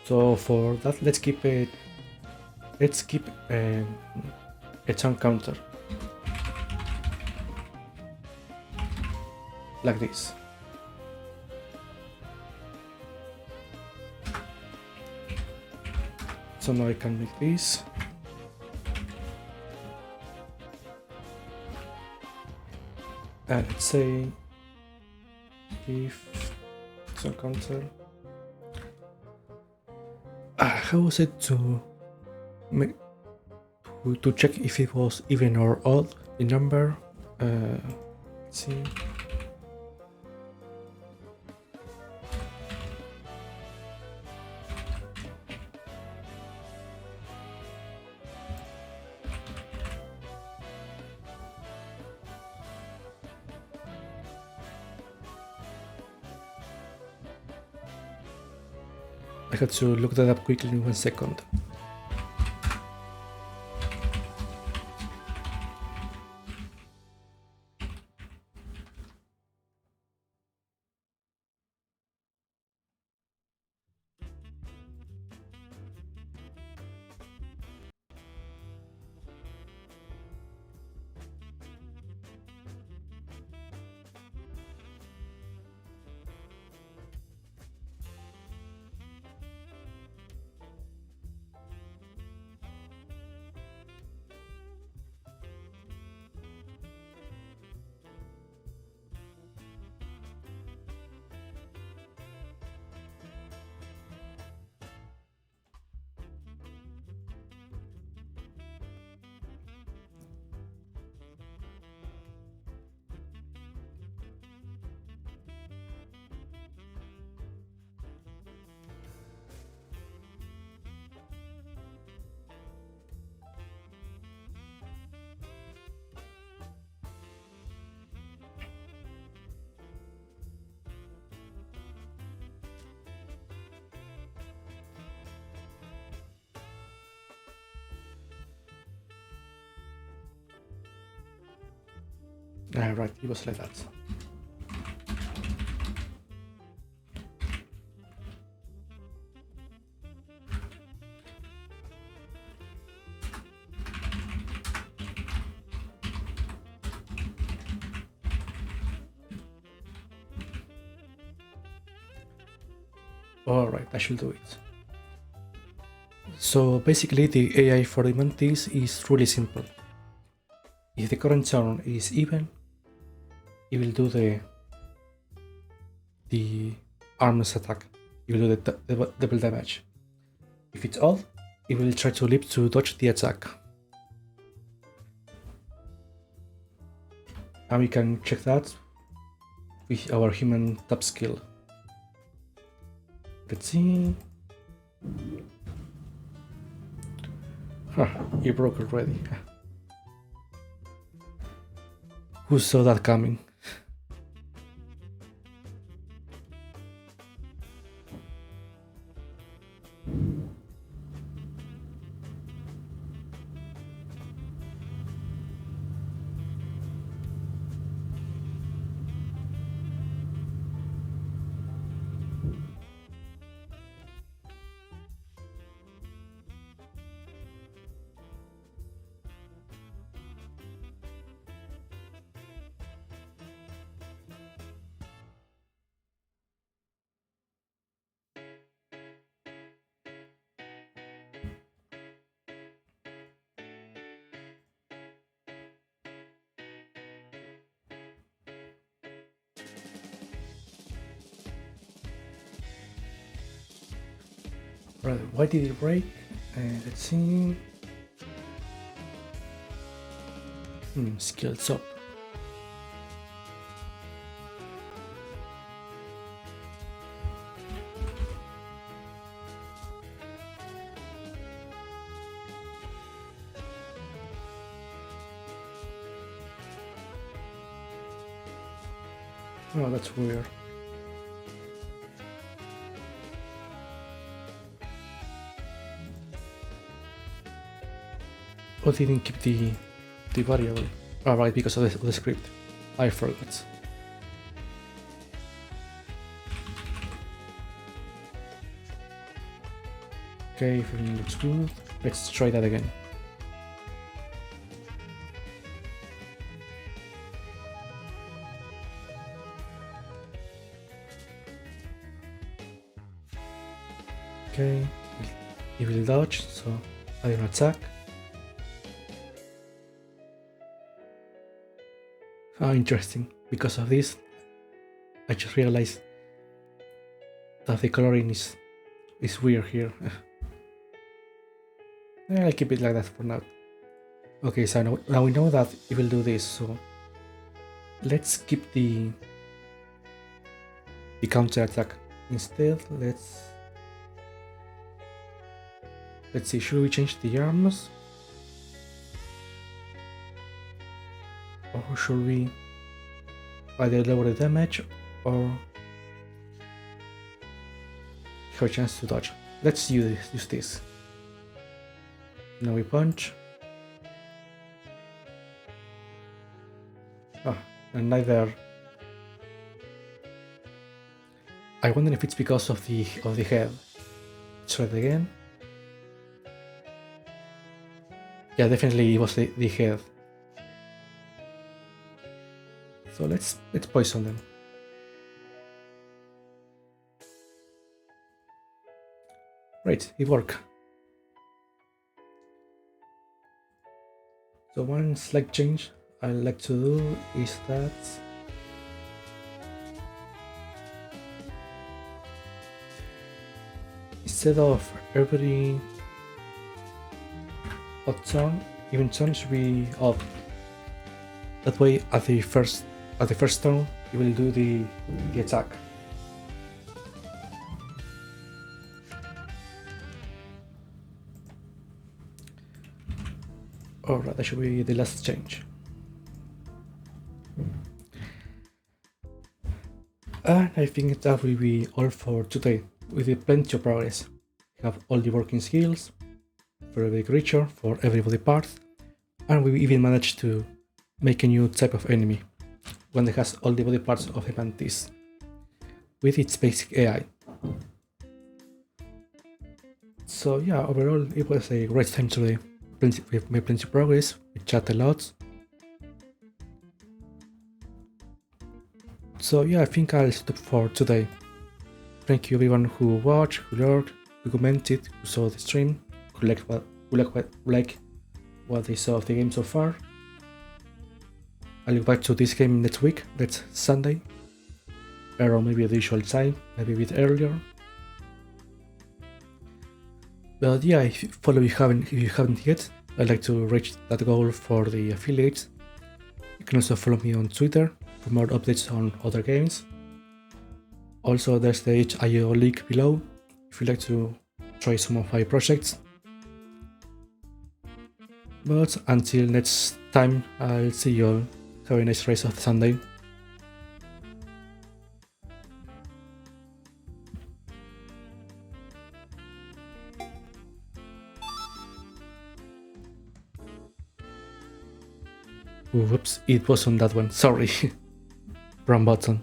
So for that, let's keep a turn counter like this. So now I can make this. And let's say if turn counter. How was it to make to check if it was even or odd, the number? Let's see. I had to look that up quickly in 1 second. Right, it was like that. Alright, I should do it. So basically the AI for the mantis is really simple. If the current turn is even, it will do the arms attack. It will do the double damage. If it's odd, it will try to leap to dodge the attack. And we can check that with our human top skill. Let's see. Huh, it broke already. Who saw that coming? Right, why did it break? Let's see. Skills up. Oh, that's weird. Oh, didn't keep the variable. Oh, right, because of the script. I forgot. Okay, everything looks good. Let's try that again. Okay, he will dodge, so I don't attack. Oh, interesting. Because of this, I just realized that the coloring is weird here. I'll keep it like that for now. Okay, so now we know that it will do this, so let's keep the counter attack. Instead, let's see, should we change the arms? Or should we either lower the damage or have a chance to dodge? Let's use this. Now we punch. And neither. I wonder if it's because of the head. Let's try it again. Yeah, definitely it was the head. So let's poison them. Right, it worked. So one slight change I like to do is that instead of every odd turn, even turn should be odd. That way, at the first turn, you will do the attack. Alright, that should be the last change. And I think that will be all for today. We did plenty of progress. We have all the working skills for every creature, for every body part, and we even managed to make a new type of enemy. one that has all the body parts of a mantis, with its basic AI. So yeah, overall it was a great time today. We've made plenty of progress, we chat a lot. So yeah, I think I'll stop for today. Thank you everyone who watched, who lurked, who commented, who saw the stream, who liked what they saw of the game so far. I'll go back to this game next week, next Sunday, around maybe the usual time, maybe a bit earlier. But yeah, if you haven't yet, I'd like to reach that goal for the affiliates. You can also follow me on Twitter for more updates on other games. Also, there's the itch.io link below if you'd like to try some of my projects. But until next time, I'll see you all. Have a nice rest of the Sunday. Whoops, it was on that one, sorry. Wrong button.